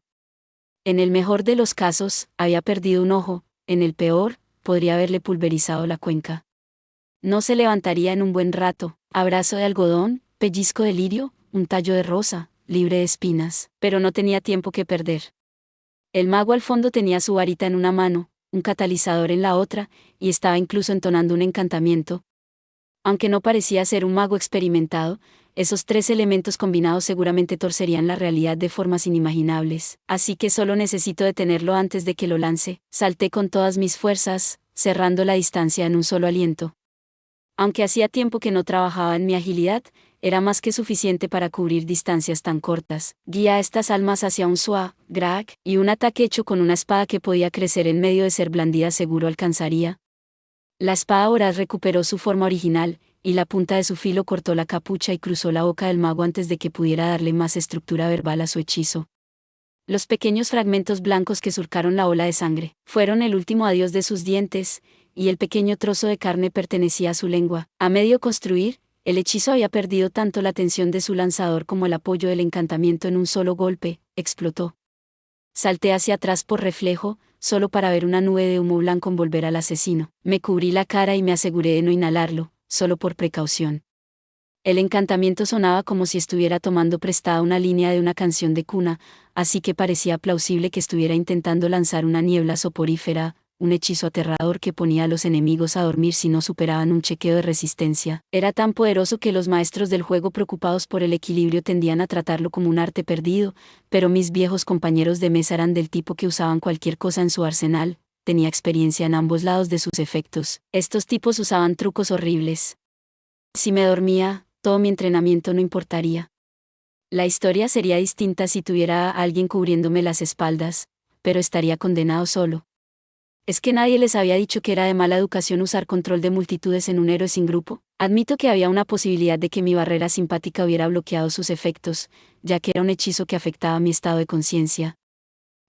En el mejor de los casos, había perdido un ojo, en el peor, podría haberle pulverizado la cuenca. No se levantaría en un buen rato. Abrazo de algodón, pellizco de lirio, un tallo de rosa, libre de espinas, pero no tenía tiempo que perder. El mago al fondo tenía su varita en una mano, un catalizador en la otra, y estaba incluso entonando un encantamiento. Aunque no parecía ser un mago experimentado, esos tres elementos combinados seguramente torcerían la realidad de formas inimaginables. Así que solo necesito detenerlo antes de que lo lance. Salté con todas mis fuerzas, cerrando la distancia en un solo aliento. Aunque hacía tiempo que no trabajaba en mi agilidad, era más que suficiente para cubrir distancias tan cortas. Guié a estas almas hacia un grag, y un ataque hecho con una espada que podía crecer en medio de ser blandida seguro alcanzaría. La espada ahora recuperó su forma original, y la punta de su filo cortó la capucha y cruzó la boca del mago antes de que pudiera darle más estructura verbal a su hechizo. Los pequeños fragmentos blancos que surcaron la ola de sangre fueron el último adiós de sus dientes, y el pequeño trozo de carne pertenecía a su lengua. A medio construir, el hechizo había perdido tanto la tensión de su lanzador como el apoyo del encantamiento en un solo golpe, explotó. Salté hacia atrás por reflejo, solo para ver una nube de humo blanco envolver al asesino. Me cubrí la cara y me aseguré de no inhalarlo, solo por precaución. El encantamiento sonaba como si estuviera tomando prestada una línea de una canción de cuna, así que parecía plausible que estuviera intentando lanzar una niebla soporífera, un hechizo aterrador que ponía a los enemigos a dormir si no superaban un chequeo de resistencia. Era tan poderoso que los maestros del juego preocupados por el equilibrio tendían a tratarlo como un arte perdido, pero mis viejos compañeros de mesa eran del tipo que usaban cualquier cosa en su arsenal. Tenía experiencia en ambos lados de sus efectos. Estos tipos usaban trucos horribles. Si me dormía, todo mi entrenamiento no importaría. La historia sería distinta si tuviera a alguien cubriéndome las espaldas, pero estaría condenado solo. ¿Es que nadie les había dicho que era de mala educación usar control de multitudes en un héroe sin grupo? Admito que había una posibilidad de que mi barrera simpática hubiera bloqueado sus efectos, ya que era un hechizo que afectaba mi estado de conciencia.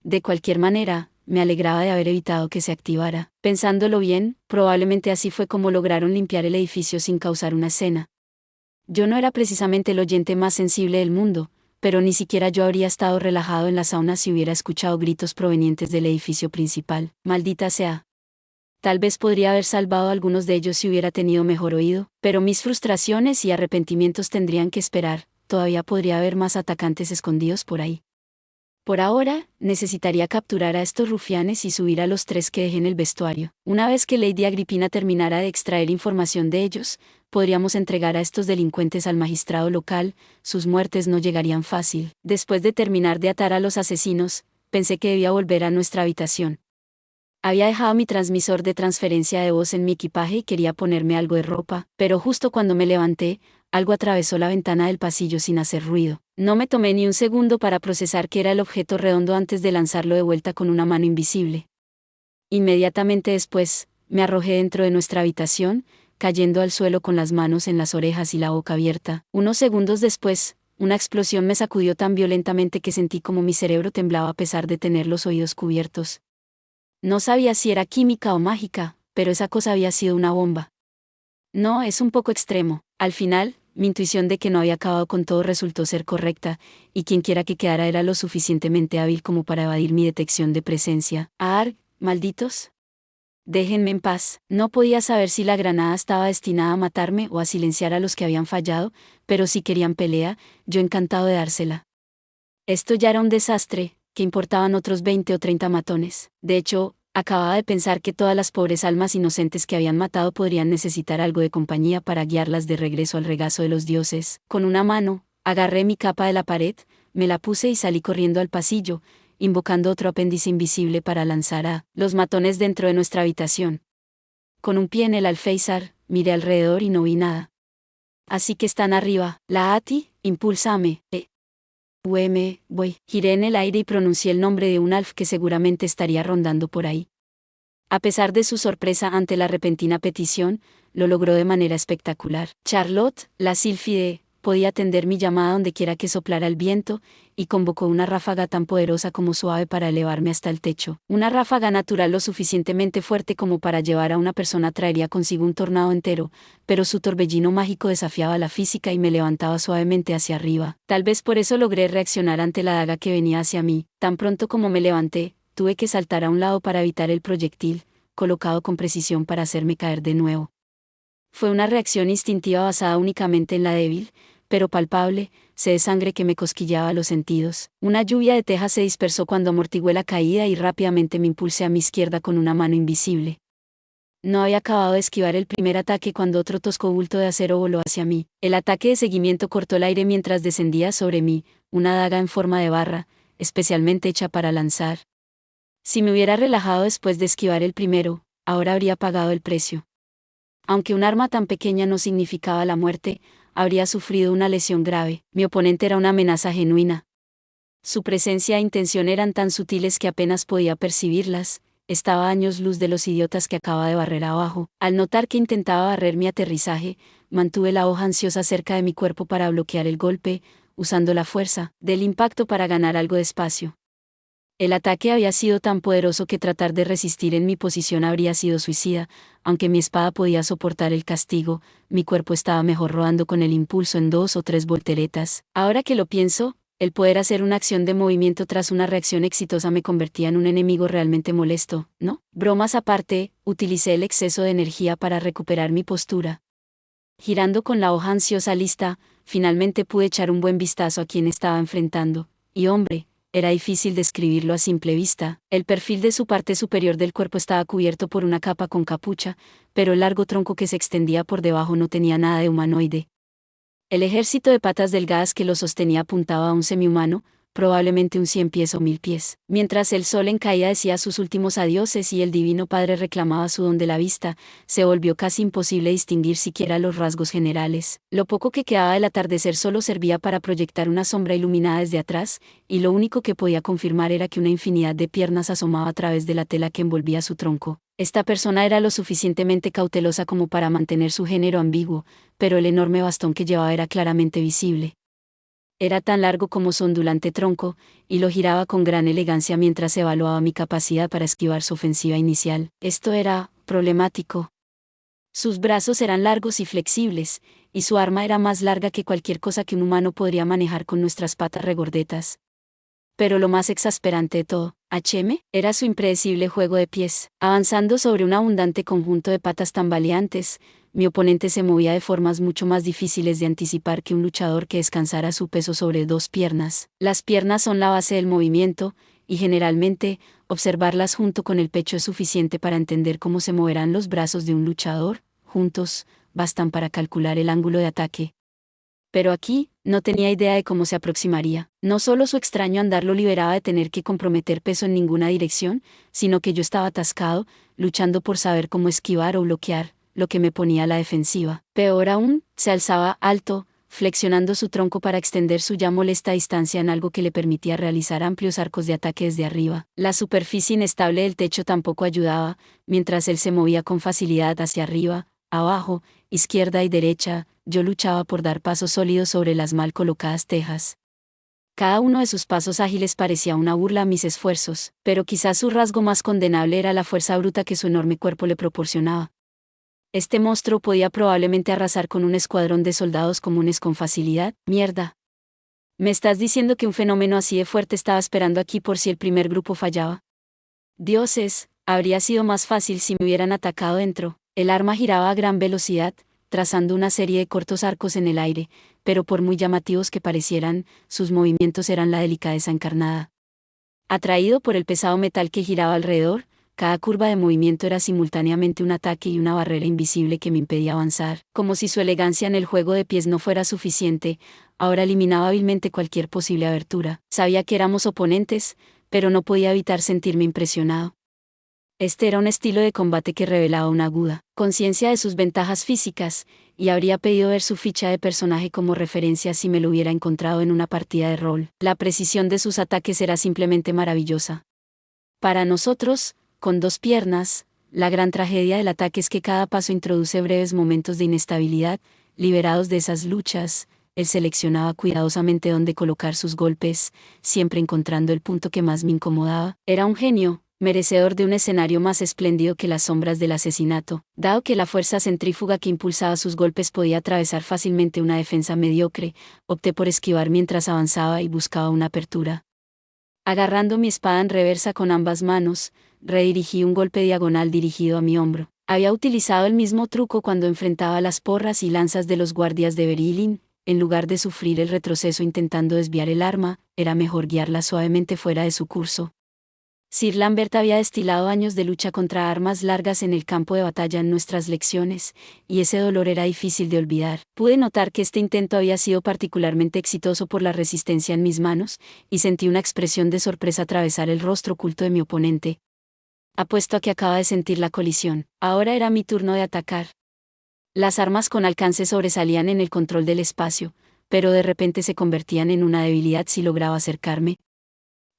De cualquier manera, me alegraba de haber evitado que se activara. Pensándolo bien, probablemente así fue como lograron limpiar el edificio sin causar una escena. Yo no era precisamente el oyente más sensible del mundo, pero ni siquiera yo habría estado relajado en la sauna si hubiera escuchado gritos provenientes del edificio principal. Maldita sea. Tal vez podría haber salvado a algunos de ellos si hubiera tenido mejor oído, pero mis frustraciones y arrepentimientos tendrían que esperar. Todavía podría haber más atacantes escondidos por ahí. Por ahora, necesitaría capturar a estos rufianes y subir a los tres que dejé en el vestuario. Una vez que Lady Agripina terminara de extraer información de ellos, podríamos entregar a estos delincuentes al magistrado local. Sus muertes no llegarían fácil. Después de terminar de atar a los asesinos, pensé que debía volver a nuestra habitación. Había dejado mi transmisor de transferencia de voz en mi equipaje y quería ponerme algo de ropa, pero justo cuando me levanté, algo atravesó la ventana del pasillo sin hacer ruido. No me tomé ni un segundo para procesar qué era el objeto redondo antes de lanzarlo de vuelta con una mano invisible. Inmediatamente después, me arrojé dentro de nuestra habitación, cayendo al suelo con las manos en las orejas y la boca abierta. Unos segundos después, una explosión me sacudió tan violentamente que sentí como mi cerebro temblaba a pesar de tener los oídos cubiertos. No sabía si era química o mágica, pero esa cosa había sido una bomba. No, es un poco extremo. Al final, mi intuición de que no había acabado con todo resultó ser correcta, y quienquiera que quedara era lo suficientemente hábil como para evadir mi detección de presencia. ¡Arg! ¡Malditos! Déjenme en paz. No podía saber si la granada estaba destinada a matarme o a silenciar a los que habían fallado, pero si querían pelea, yo encantado de dársela. Esto ya era un desastre, que importaban otros 20 o 30 matones. De hecho, acababa de pensar que todas las pobres almas inocentes que habían matado podrían necesitar algo de compañía para guiarlas de regreso al regazo de los dioses. Con una mano, agarré mi capa de la pared, me la puse y salí corriendo al pasillo, invocando otro apéndice invisible para lanzar a los matones dentro de nuestra habitación. Con un pie en el alféizar, miré alrededor y no vi nada. Así que están arriba. La Ati, impúlsame. Voy. Giré en el aire y pronuncié el nombre de un Alf que seguramente estaría rondando por ahí. A pesar de su sorpresa ante la repentina petición, lo logró de manera espectacular. Charlotte, la sílfide, podía atender mi llamada donde quiera que soplara el viento, y convocó una ráfaga tan poderosa como suave para elevarme hasta el techo. Una ráfaga natural lo suficientemente fuerte como para llevar a una persona traería consigo un tornado entero, pero su torbellino mágico desafiaba la física y me levantaba suavemente hacia arriba. Tal vez por eso logré reaccionar ante la daga que venía hacia mí. Tan pronto como me levanté, tuve que saltar a un lado para evitar el proyectil, colocado con precisión para hacerme caer de nuevo. Fue una reacción instintiva basada únicamente en la débil, pero palpable, sed de sangre que me cosquillaba los sentidos. Una lluvia de tejas se dispersó cuando amortigué la caída y rápidamente me impulsé a mi izquierda con una mano invisible. No había acabado de esquivar el primer ataque cuando otro tosco bulto de acero voló hacia mí. El ataque de seguimiento cortó el aire mientras descendía sobre mí, una daga en forma de barra, especialmente hecha para lanzar. Si me hubiera relajado después de esquivar el primero, ahora habría pagado el precio. Aunque un arma tan pequeña no significaba la muerte, habría sufrido una lesión grave. Mi oponente era una amenaza genuina. Su presencia e intención eran tan sutiles que apenas podía percibirlas. Estaba a años luz de los idiotas que acababa de barrer abajo. Al notar que intentaba barrer mi aterrizaje, mantuve la hoja ansiosa cerca de mi cuerpo para bloquear el golpe, usando la fuerza del impacto para ganar algo de espacio. El ataque había sido tan poderoso que tratar de resistir en mi posición habría sido suicida. Aunque mi espada podía soportar el castigo, mi cuerpo estaba mejor rodando con el impulso en 2 o 3 volteretas. Ahora que lo pienso, el poder hacer una acción de movimiento tras una reacción exitosa me convertía en un enemigo realmente molesto, ¿no? Bromas aparte, utilicé el exceso de energía para recuperar mi postura. Girando con la hoja ansiosa lista, finalmente pude echar un buen vistazo a quien estaba enfrentando. Y hombre, era difícil describirlo a simple vista. El perfil de su parte superior del cuerpo estaba cubierto por una capa con capucha, pero el largo tronco que se extendía por debajo no tenía nada de humanoide. El ejército de patas delgadas que lo sostenía apuntaba a un semihumano, probablemente un 100 pies o 1000 pies. Mientras el sol en caída decía sus últimos adioses y el divino padre reclamaba su don de la vista, se volvió casi imposible distinguir siquiera los rasgos generales. Lo poco que quedaba del atardecer solo servía para proyectar una sombra iluminada desde atrás, y lo único que podía confirmar era que una infinidad de piernas asomaba a través de la tela que envolvía su tronco. Esta persona era lo suficientemente cautelosa como para mantener su género ambiguo, pero el enorme bastón que llevaba era claramente visible. Era tan largo como su ondulante tronco, y lo giraba con gran elegancia mientras evaluaba mi capacidad para esquivar su ofensiva inicial. Esto era problemático. Sus brazos eran largos y flexibles, y su arma era más larga que cualquier cosa que un humano podría manejar con nuestras patas regordetas. Pero lo más exasperante de todo, era su impredecible juego de pies. Avanzando sobre un abundante conjunto de patas tambaleantes, mi oponente se movía de formas mucho más difíciles de anticipar que un luchador que descansara su peso sobre 2 piernas. Las piernas son la base del movimiento, y generalmente, observarlas junto con el pecho es suficiente para entender cómo se moverán los brazos de un luchador. Juntos, bastan para calcular el ángulo de ataque. Pero aquí, no tenía idea de cómo se aproximaría. No solo su extraño andar lo liberaba de tener que comprometer peso en ninguna dirección, sino que yo estaba atascado, luchando por saber cómo esquivar o bloquear, lo que me ponía a la defensiva. Peor aún, se alzaba alto, flexionando su tronco para extender su ya molesta distancia en algo que le permitía realizar amplios arcos de ataque desde arriba. La superficie inestable del techo tampoco ayudaba, mientras él se movía con facilidad hacia arriba, abajo, izquierda y derecha, yo luchaba por dar pasos sólidos sobre las mal colocadas tejas. Cada uno de sus pasos ágiles parecía una burla a mis esfuerzos, pero quizás su rasgo más condenable era la fuerza bruta que su enorme cuerpo le proporcionaba. Este monstruo podía probablemente arrasar con un escuadrón de soldados comunes con facilidad. Mierda. ¿Me estás diciendo que un fenómeno así de fuerte estaba esperando aquí por si el primer grupo fallaba? Dioses, habría sido más fácil si me hubieran atacado dentro. El arma giraba a gran velocidad, trazando una serie de cortos arcos en el aire, pero por muy llamativos que parecieran, sus movimientos eran la delicadeza encarnada. Atraído por el pesado metal que giraba alrededor, cada curva de movimiento era simultáneamente un ataque y una barrera invisible que me impedía avanzar. Como si su elegancia en el juego de pies no fuera suficiente, ahora eliminaba hábilmente cualquier posible abertura. Sabía que éramos oponentes, pero no podía evitar sentirme impresionado. Este era un estilo de combate que revelaba una aguda conciencia de sus ventajas físicas, y habría pedido ver su ficha de personaje como referencia si me lo hubiera encontrado en una partida de rol. La precisión de sus ataques era simplemente maravillosa. Para nosotros, con 2 piernas, la gran tragedia del ataque es que cada paso introduce breves momentos de inestabilidad. Liberados de esas luchas, él seleccionaba cuidadosamente dónde colocar sus golpes, siempre encontrando el punto que más me incomodaba. Era un genio, merecedor de un escenario más espléndido que las sombras del asesinato, dado que la fuerza centrífuga que impulsaba sus golpes podía atravesar fácilmente una defensa mediocre. Opté por esquivar mientras avanzaba y buscaba una apertura. Agarrando mi espada en reversa con ambas manos, redirigí un golpe diagonal dirigido a mi hombro. Había utilizado el mismo truco cuando enfrentaba las porras y lanzas de los guardias de Berilin. En lugar de sufrir el retroceso intentando desviar el arma, era mejor guiarla suavemente fuera de su curso. Sir Lambert había destilado años de lucha contra armas largas en el campo de batalla en nuestras lecciones, y ese dolor era difícil de olvidar. Pude notar que este intento había sido particularmente exitoso por la resistencia en mis manos, y sentí una expresión de sorpresa atravesar el rostro oculto de mi oponente. Apuesto a que acaba de sentir la colisión. Ahora era mi turno de atacar. Las armas con alcance sobresalían en el control del espacio, pero de repente se convertían en una debilidad si lograba acercarme.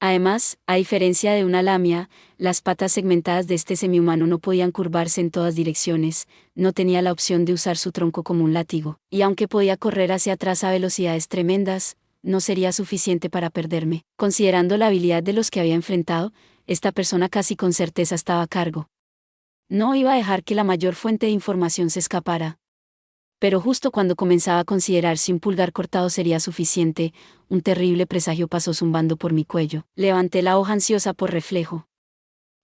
Además, a diferencia de una lamia, las patas segmentadas de este semihumano no podían curvarse en todas direcciones, no tenía la opción de usar su tronco como un látigo, y aunque podía correr hacia atrás a velocidades tremendas, no sería suficiente para perderme. Considerando la habilidad de los que había enfrentado, esta persona casi con certeza estaba a cargo. No iba a dejar que la mayor fuente de información se escapara. Pero justo cuando comenzaba a considerar si un pulgar cortado sería suficiente, un terrible presagio pasó zumbando por mi cuello. Levanté la hoja ansiosa por reflejo.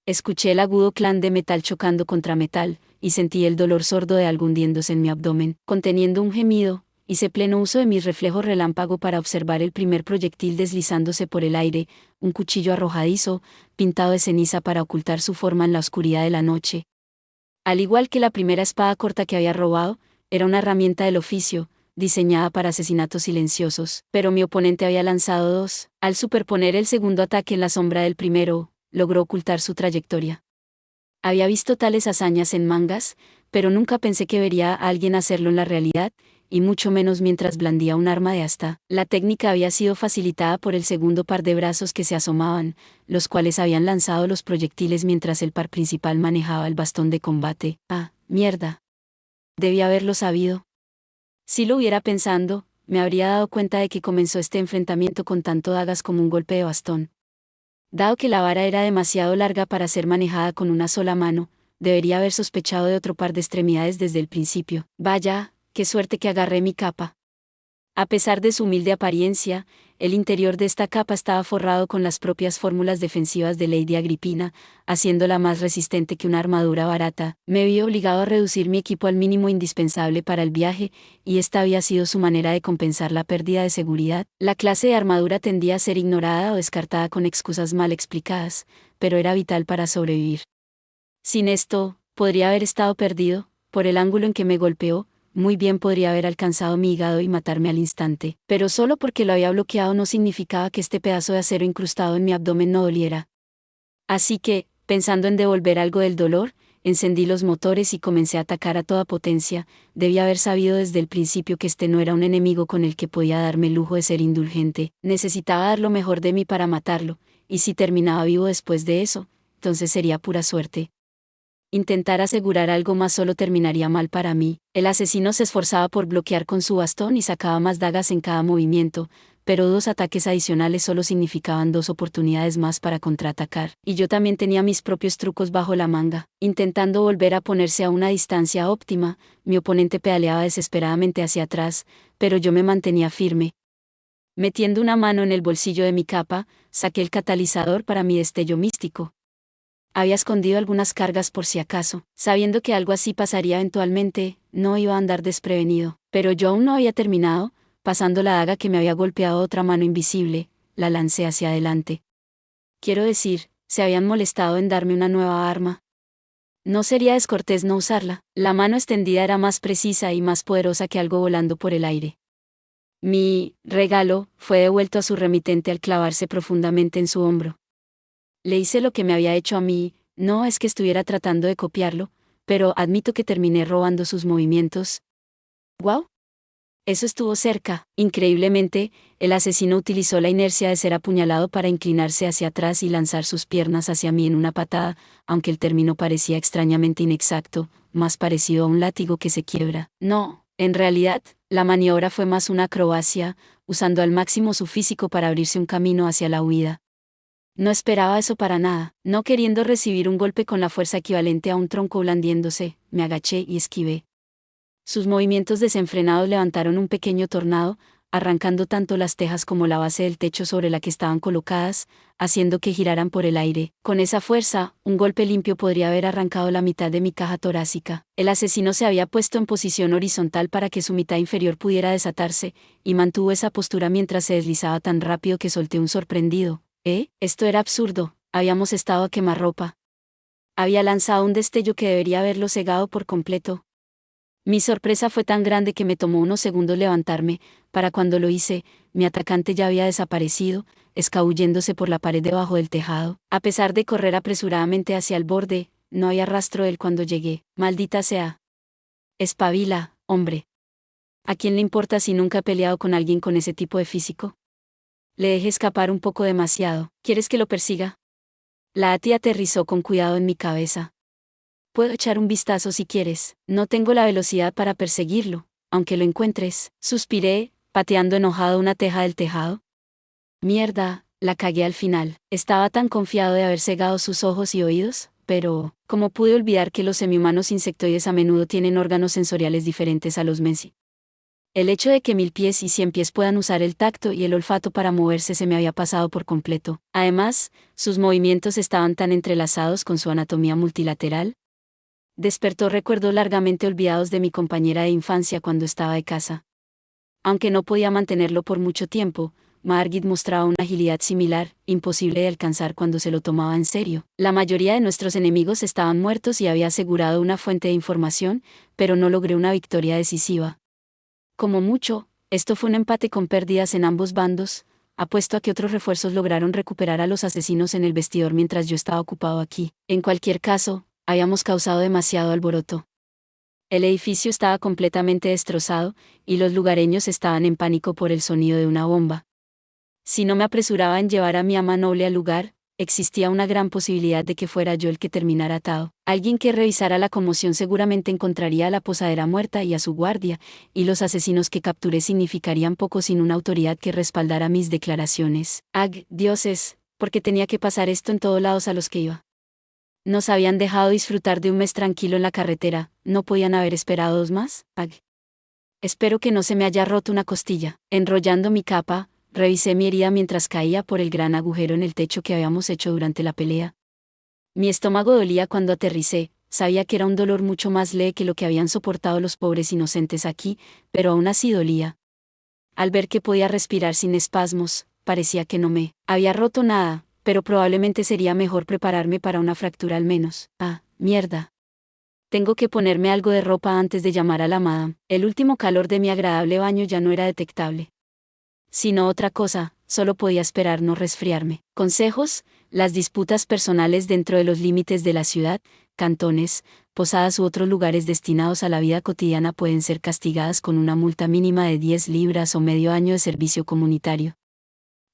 Escuché el agudo clan de metal chocando contra metal, y sentí el dolor sordo de algo hundiéndose en mi abdomen. Conteniendo un gemido, hice pleno uso de mis reflejos relámpago para observar el primer proyectil deslizándose por el aire, un cuchillo arrojadizo, pintado de ceniza para ocultar su forma en la oscuridad de la noche. Al igual que la primera espada corta que había robado, era una herramienta del oficio, diseñada para asesinatos silenciosos, pero mi oponente había lanzado 2. Al superponer el segundo ataque en la sombra del primero, logró ocultar su trayectoria. Había visto tales hazañas en mangas, pero nunca pensé que vería a alguien hacerlo en la realidad, y mucho menos mientras blandía un arma de asta. La técnica había sido facilitada por el segundo par de brazos que se asomaban, los cuales habían lanzado los proyectiles mientras el par principal manejaba el bastón de combate. ¡Ah, mierda! Debía haberlo sabido. Si lo hubiera pensando, me habría dado cuenta de que comenzó este enfrentamiento con tanto dagas como un golpe de bastón. Dado que la vara era demasiado larga para ser manejada con una sola mano, debería haber sospechado de otro par de extremidades desde el principio. Vaya, qué suerte que agarré mi capa. A pesar de su humilde apariencia, el interior de esta capa estaba forrado con las propias fórmulas defensivas de Lady Agripina, haciéndola más resistente que una armadura barata. Me vi obligado a reducir mi equipo al mínimo indispensable para el viaje, y esta había sido su manera de compensar la pérdida de seguridad. La clase de armadura tendía a ser ignorada o descartada con excusas mal explicadas, pero era vital para sobrevivir. Sin esto, podría haber estado perdido. Por el ángulo en que me golpeó, muy bien podría haber alcanzado mi hígado y matarme al instante, pero solo porque lo había bloqueado no significaba que este pedazo de acero incrustado en mi abdomen no doliera. Así que, pensando en devolver algo del dolor, encendí los motores y comencé a atacar a toda potencia. Debía haber sabido desde el principio que este no era un enemigo con el que podía darme el lujo de ser indulgente. Necesitaba dar lo mejor de mí para matarlo, y si terminaba vivo después de eso, entonces sería pura suerte. Intentar asegurar algo más solo terminaría mal para mí. El asesino se esforzaba por bloquear con su bastón y sacaba más dagas en cada movimiento, pero 2 ataques adicionales solo significaban 2 oportunidades más para contraatacar, y yo también tenía mis propios trucos bajo la manga. Intentando volver a ponerse a una distancia óptima, mi oponente pedaleaba desesperadamente hacia atrás, pero yo me mantenía firme. Metiendo una mano en el bolsillo de mi capa, saqué el catalizador para mi destello místico. Había escondido algunas cargas por si acaso, sabiendo que algo así pasaría eventualmente, no iba a andar desprevenido. Pero yo aún no había terminado, pasando la daga que me había golpeado otra mano invisible, la lancé hacia adelante. Quiero decir, se habían molestado en darme una nueva arma. No sería descortés no usarla, la mano extendida era más precisa y más poderosa que algo volando por el aire. Mi regalo fue devuelto a su remitente al clavarse profundamente en su hombro. Le hice lo que me había hecho a mí, no es que estuviera tratando de copiarlo, pero admito que terminé robando sus movimientos. ¡Guau! Eso estuvo cerca. Increíblemente, el asesino utilizó la inercia de ser apuñalado para inclinarse hacia atrás y lanzar sus piernas hacia mí en una patada, aunque el término parecía extrañamente inexacto, más parecido a un látigo que se quiebra. No, en realidad, la maniobra fue más una acrobacia, usando al máximo su físico para abrirse un camino hacia la huida. No esperaba eso para nada. No queriendo recibir un golpe con la fuerza equivalente a un tronco blandiéndose, me agaché y esquivé. Sus movimientos desenfrenados levantaron un pequeño tornado, arrancando tanto las tejas como la base del techo sobre la que estaban colocadas, haciendo que giraran por el aire. Con esa fuerza, un golpe limpio podría haber arrancado la mitad de mi caja torácica. El asesino se había puesto en posición horizontal para que su mitad inferior pudiera desatarse, y mantuvo esa postura mientras se deslizaba tan rápido que solté un sorprendido. Esto era absurdo, habíamos estado a quemarropa. Había lanzado un destello que debería haberlo cegado por completo. Mi sorpresa fue tan grande que me tomó unos segundos levantarme, para cuando lo hice, mi atacante ya había desaparecido, escabulléndose por la pared debajo del tejado. A pesar de correr apresuradamente hacia el borde, no había rastro de él cuando llegué. Maldita sea. Espabila, hombre. ¿A quién le importa si nunca he peleado con alguien con ese tipo de físico? Le dejé escapar un poco demasiado. ¿Quieres que lo persiga? La ATI aterrizó con cuidado en mi cabeza. Puedo echar un vistazo si quieres. No tengo la velocidad para perseguirlo, aunque lo encuentres. Suspiré, pateando enojado una teja del tejado. Mierda, la cagué al final. Estaba tan confiado de haber cegado sus ojos y oídos, pero, ¿cómo pude olvidar que los semihumanos insectoides a menudo tienen órganos sensoriales diferentes a los mensi? El hecho de que 1000 pies y 100 pies puedan usar el tacto y el olfato para moverse se me había pasado por completo. Además, sus movimientos estaban tan entrelazados con su anatomía multilateral. Despertó recuerdos largamente olvidados de mi compañera de infancia cuando estaba de casa. Aunque no podía mantenerlo por mucho tiempo, Margit mostraba una agilidad similar, imposible de alcanzar cuando se lo tomaba en serio. La mayoría de nuestros enemigos estaban muertos y había asegurado una fuente de información, pero no logré una victoria decisiva. Como mucho, esto fue un empate con pérdidas en ambos bandos. Apuesto a que otros refuerzos lograron recuperar a los asesinos en el vestidor mientras yo estaba ocupado aquí. En cualquier caso, habíamos causado demasiado alboroto. El edificio estaba completamente destrozado, y los lugareños estaban en pánico por el sonido de una bomba. Si no me apresuraba en llevar a mi ama noble al lugar, existía una gran posibilidad de que fuera yo el que terminara atado. Alguien que revisara la conmoción seguramente encontraría a la posadera muerta y a su guardia, y los asesinos que capturé significarían poco sin una autoridad que respaldara mis declaraciones. Dioses, ¿por qué tenía que pasar esto en todos lados a los que iba? Nos habían dejado disfrutar de un mes tranquilo en la carretera, ¿no podían haber esperado 2 más? Espero que no se me haya roto una costilla. Enrollando mi capa, revisé mi herida mientras caía por el gran agujero en el techo que habíamos hecho durante la pelea. Mi estómago dolía cuando aterricé, sabía que era un dolor mucho más leve que lo que habían soportado los pobres inocentes aquí, pero aún así dolía. Al ver que podía respirar sin espasmos, parecía que no me había roto nada, pero probablemente sería mejor prepararme para una fractura al menos. Mierda. Tengo que ponerme algo de ropa antes de llamar a la madame. El último calor de mi agradable baño ya no era detectable. Sino otra cosa, solo podía esperar no resfriarme. Consejos: las disputas personales dentro de los límites de la ciudad, cantones, posadas u otros lugares destinados a la vida cotidiana pueden ser castigadas con una multa mínima de 10 libras o medio año de servicio comunitario.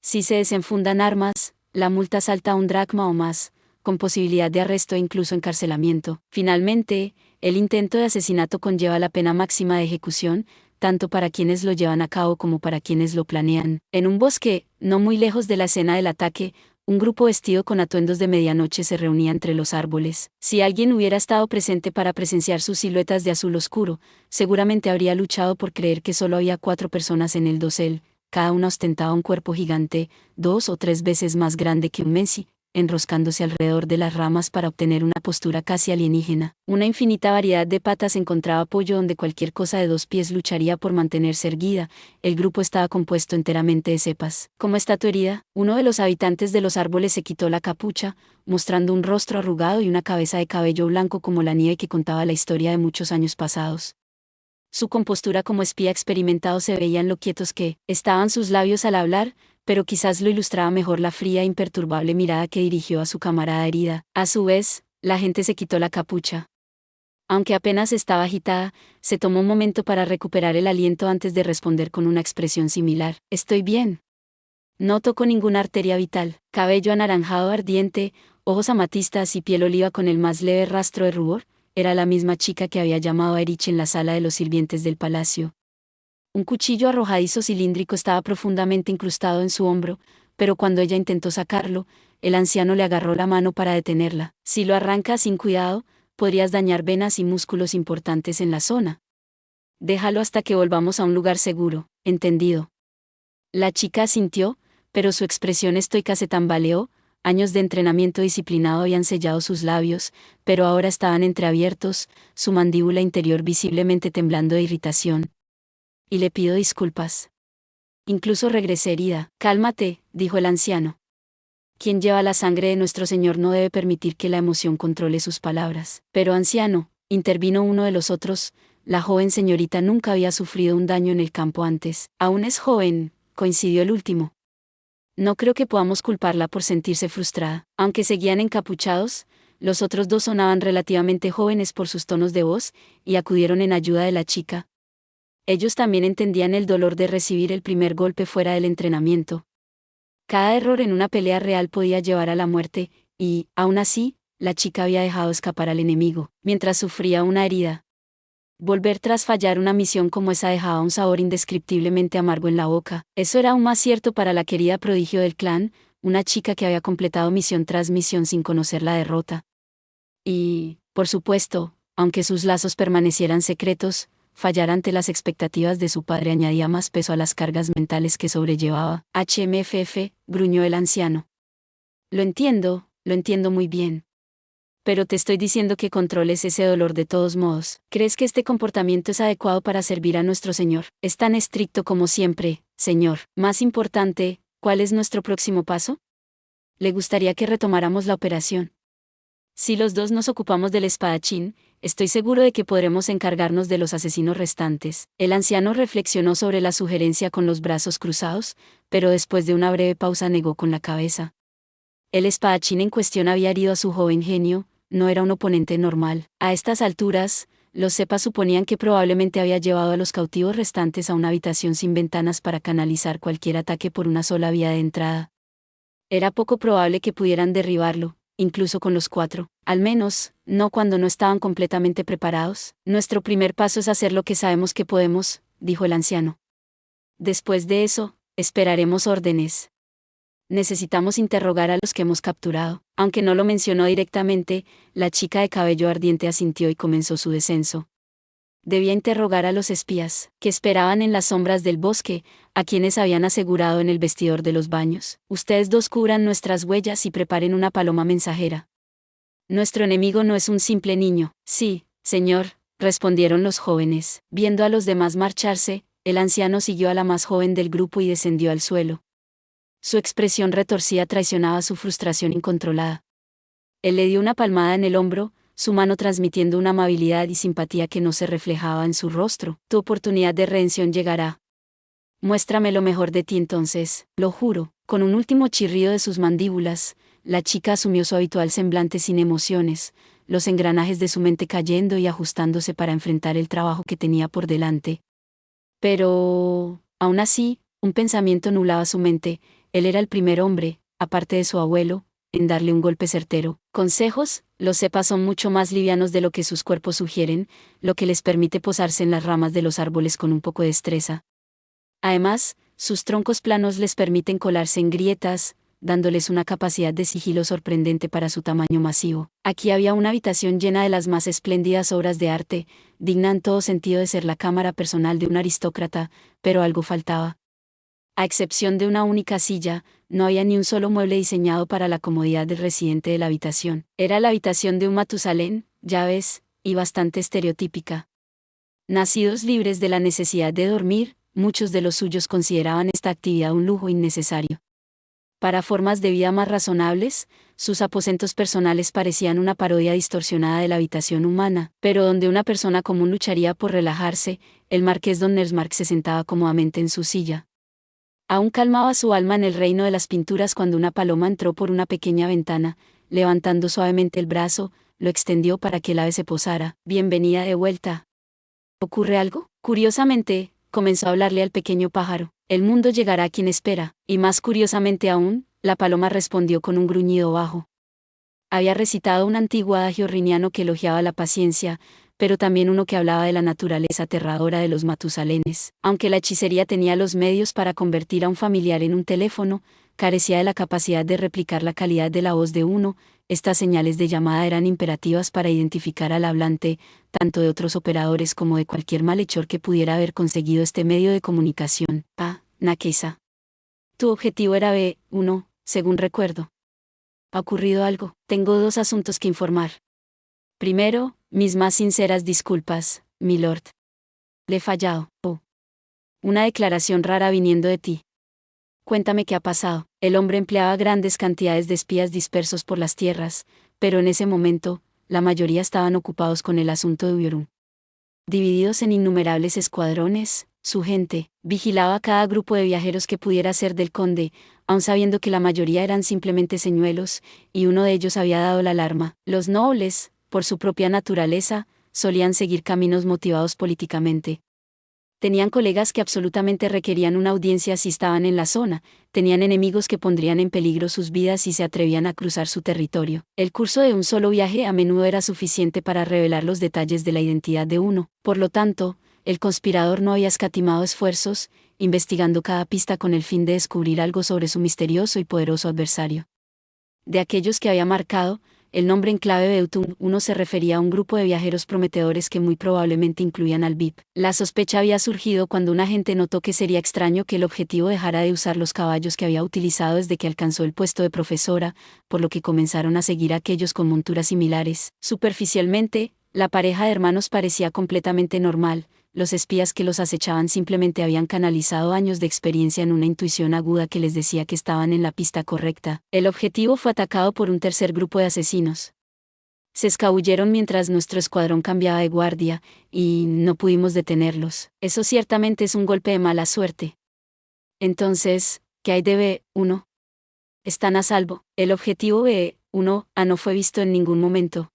Si se desenfundan armas, la multa salta a un dracma o más, con posibilidad de arresto e incluso encarcelamiento. Finalmente, el intento de asesinato conlleva la pena máxima de ejecución, tanto para quienes lo llevan a cabo como para quienes lo planean. En un bosque, no muy lejos de la escena del ataque, un grupo vestido con atuendos de medianoche se reunía entre los árboles. Si alguien hubiera estado presente para presenciar sus siluetas de azul oscuro, seguramente habría luchado por creer que solo había 4 personas en el dosel. Cada una ostentaba un cuerpo gigante, 2 o 3 veces más grande que un Messi, enroscándose alrededor de las ramas para obtener una postura casi alienígena. Una infinita variedad de patas encontraba apoyo donde cualquier cosa de 2 pies lucharía por mantenerse erguida. El grupo estaba compuesto enteramente de cepas. ¿Cómo está tu herida? Uno de los habitantes de los árboles se quitó la capucha, mostrando un rostro arrugado y una cabeza de cabello blanco como la nieve que contaba la historia de muchos años pasados. Su compostura como espía experimentado se veía en lo quietos que estaban sus labios al hablar, pero quizás lo ilustraba mejor la fría e imperturbable mirada que dirigió a su camarada herida. A su vez, la gente se quitó la capucha. Aunque apenas estaba agitada, se tomó un momento para recuperar el aliento antes de responder con una expresión similar. Estoy bien. No toco ninguna arteria vital. Cabello anaranjado ardiente, ojos amatistas y piel oliva con el más leve rastro de rubor. Era la misma chica que había llamado a Erich en la sala de los sirvientes del palacio. Un cuchillo arrojadizo cilíndrico estaba profundamente incrustado en su hombro, pero cuando ella intentó sacarlo, el anciano le agarró la mano para detenerla. Si lo arrancas sin cuidado, podrías dañar venas y músculos importantes en la zona. Déjalo hasta que volvamos a un lugar seguro, ¿entendido? La chica asintió, pero su expresión estoica se tambaleó. Años de entrenamiento disciplinado habían sellado sus labios, pero ahora estaban entreabiertos, su mandíbula interior visiblemente temblando de irritación. Y le pido disculpas. Incluso regresé herida. Cálmate, dijo el anciano. Quien lleva la sangre de nuestro Señor no debe permitir que la emoción controle sus palabras. Pero anciano, intervino uno de los otros, la joven señorita nunca había sufrido un daño en el campo antes. Aún es joven, coincidió el último. No creo que podamos culparla por sentirse frustrada. Aunque seguían encapuchados, los otros 2 sonaban relativamente jóvenes por sus tonos de voz, y acudieron en ayuda de la chica. Ellos también entendían el dolor de recibir el primer golpe fuera del entrenamiento. Cada error en una pelea real podía llevar a la muerte, y, aún así, la chica había dejado escapar al enemigo, mientras sufría una herida. Volver tras fallar una misión como esa dejaba un sabor indescriptiblemente amargo en la boca. Eso era aún más cierto para la querida prodigio del clan, una chica que había completado misión tras misión sin conocer la derrota. Y, por supuesto, aunque sus lazos permanecieran secretos, fallar ante las expectativas de su padre añadía más peso a las cargas mentales que sobrellevaba. HMFF, gruñó el anciano. Lo entiendo muy bien. Pero te estoy diciendo que controles ese dolor de todos modos. ¿Crees que este comportamiento es adecuado para servir a nuestro Señor? Es tan estricto como siempre, Señor. Más importante, ¿cuál es nuestro próximo paso? ¿Le gustaría que retomáramos la operación? Si los 2 nos ocupamos del espadachín, estoy seguro de que podremos encargarnos de los asesinos restantes. El anciano reflexionó sobre la sugerencia con los brazos cruzados, pero después de una breve pausa negó con la cabeza. El espadachín en cuestión había herido a su joven genio, no era un oponente normal. A estas alturas, los cepas suponían que probablemente había llevado a los cautivos restantes a una habitación sin ventanas para canalizar cualquier ataque por una sola vía de entrada. Era poco probable que pudieran derribarlo, incluso con los 4, al menos, no cuando no estaban completamente preparados. Nuestro primer paso es hacer lo que sabemos que podemos, dijo el anciano. Después de eso, esperaremos órdenes. Necesitamos interrogar a los que hemos capturado. Aunque no lo mencionó directamente, la chica de cabello ardiente asintió y comenzó su descenso. Debía interrogar a los espías, que esperaban en las sombras del bosque, a quienes habían asegurado en el vestidor de los baños. Ustedes 2 cubran nuestras huellas y preparen una paloma mensajera. Nuestro enemigo no es un simple niño. Sí, señor, respondieron los jóvenes. Viendo a los demás marcharse, el anciano siguió a la más joven del grupo y descendió al suelo. Su expresión retorcida traicionaba su frustración incontrolada. Él le dio una palmada en el hombro, su mano transmitiendo una amabilidad y simpatía que no se reflejaba en su rostro. Tu oportunidad de redención llegará. Muéstrame lo mejor de ti entonces, lo juro. Con un último chirrido de sus mandíbulas, la chica asumió su habitual semblante sin emociones, los engranajes de su mente cayendo y ajustándose para enfrentar el trabajo que tenía por delante. Pero, aún así, un pensamiento nublaba su mente. Él era el primer hombre, aparte de su abuelo, en darle un golpe certero. Consejos, los cepas son mucho más livianos de lo que sus cuerpos sugieren, lo que les permite posarse en las ramas de los árboles con un poco de destreza. Además, sus troncos planos les permiten colarse en grietas, dándoles una capacidad de sigilo sorprendente para su tamaño masivo. Aquí había una habitación llena de las más espléndidas obras de arte, digna en todo sentido de ser la cámara personal de un aristócrata, pero algo faltaba. A excepción de una única silla, no había ni un solo mueble diseñado para la comodidad del residente de la habitación. Era la habitación de un Matusalén, ya ves, y bastante estereotípica. Nacidos libres de la necesidad de dormir, muchos de los suyos consideraban esta actividad un lujo innecesario. Para formas de vida más razonables, sus aposentos personales parecían una parodia distorsionada de la habitación humana, pero donde una persona común lucharía por relajarse, el marqués don Nersmarck se sentaba cómodamente en su silla. Aún calmaba su alma en el reino de las pinturas cuando una paloma entró por una pequeña ventana, levantando suavemente el brazo, lo extendió para que el ave se posara. Bienvenida de vuelta. ¿Ocurre algo? Curiosamente, comenzó a hablarle al pequeño pájaro. El mundo llegará a quien espera, y más curiosamente aún, la paloma respondió con un gruñido bajo. Había recitado un antiguo adagio riniano que elogiaba la paciencia, pero también uno que hablaba de la naturaleza aterradora de los Matusalenes. Aunque la hechicería tenía los medios para convertir a un familiar en un teléfono, carecía de la capacidad de replicar la calidad de la voz de uno. Estas señales de llamada eran imperativas para identificar al hablante, tanto de otros operadores como de cualquier malhechor que pudiera haber conseguido este medio de comunicación. Nakesa. Tu objetivo era B1, según recuerdo. ¿Ha ocurrido algo? Tengo 2 asuntos que informar. Primero, mis más sinceras disculpas, milord. Le he fallado. Una declaración rara viniendo de ti. Cuéntame qué ha pasado. El hombre empleaba grandes cantidades de espías dispersos por las tierras, pero en ese momento, la mayoría estaban ocupados con el asunto de Ubiorum. Divididos en innumerables escuadrones, su gente vigilaba a cada grupo de viajeros que pudiera ser del conde, aun sabiendo que la mayoría eran simplemente señuelos, y uno de ellos había dado la alarma. Los nobles, por su propia naturaleza, solían seguir caminos motivados políticamente. Tenían colegas que absolutamente requerían una audiencia si estaban en la zona, tenían enemigos que pondrían en peligro sus vidas si se atrevían a cruzar su territorio. El curso de un solo viaje a menudo era suficiente para revelar los detalles de la identidad de uno, por lo tanto, el conspirador no había escatimado esfuerzos, investigando cada pista con el fin de descubrir algo sobre su misterioso y poderoso adversario. De aquellos que había marcado, el nombre en clave Beutum 1 se refería a un grupo de viajeros prometedores que muy probablemente incluían al VIP. La sospecha había surgido cuando un agente notó que sería extraño que el objetivo dejara de usar los caballos que había utilizado desde que alcanzó el puesto de profesora, por lo que comenzaron a seguir a aquellos con monturas similares. Superficialmente, la pareja de hermanos parecía completamente normal. Los espías que los acechaban simplemente habían canalizado años de experiencia en una intuición aguda que les decía que estaban en la pista correcta. El objetivo fue atacado por un tercer grupo de asesinos. Se escabulleron mientras nuestro escuadrón cambiaba de guardia, y no pudimos detenerlos. Eso ciertamente es un golpe de mala suerte. Entonces, ¿qué hay de B1? Están a salvo. El objetivo B1 no fue visto en ningún momento.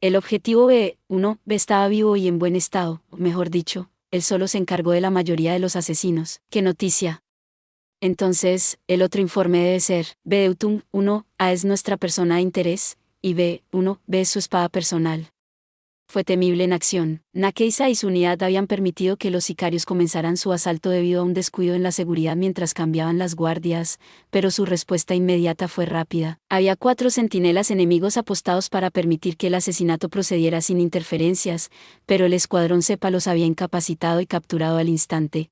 El objetivo B1 estaba vivo y en buen estado, mejor dicho, él solo se encargó de la mayoría de los asesinos. ¿Qué noticia? Entonces, el otro informe debe ser, Beutum 1A es nuestra persona de interés, y B1B es su espada personal. Fue temible en acción. Nakesa y su unidad habían permitido que los sicarios comenzaran su asalto debido a un descuido en la seguridad mientras cambiaban las guardias, pero su respuesta inmediata fue rápida. Había 4 centinelas enemigos apostados para permitir que el asesinato procediera sin interferencias, pero el escuadrón cepa los había incapacitado y capturado al instante.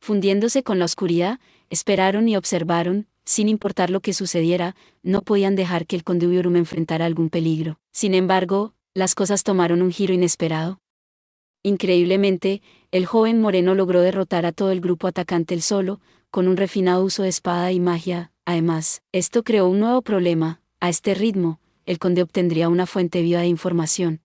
Fundiéndose con la oscuridad, esperaron y observaron. Sin importar lo que sucediera, no podían dejar que el conde Ubiorum enfrentara algún peligro. Sin embargo, las cosas tomaron un giro inesperado. Increíblemente, el joven moreno logró derrotar a todo el grupo atacante él solo, con un refinado uso de espada y magia. Además, esto creó un nuevo problema. A este ritmo, el conde obtendría una fuente viva de información.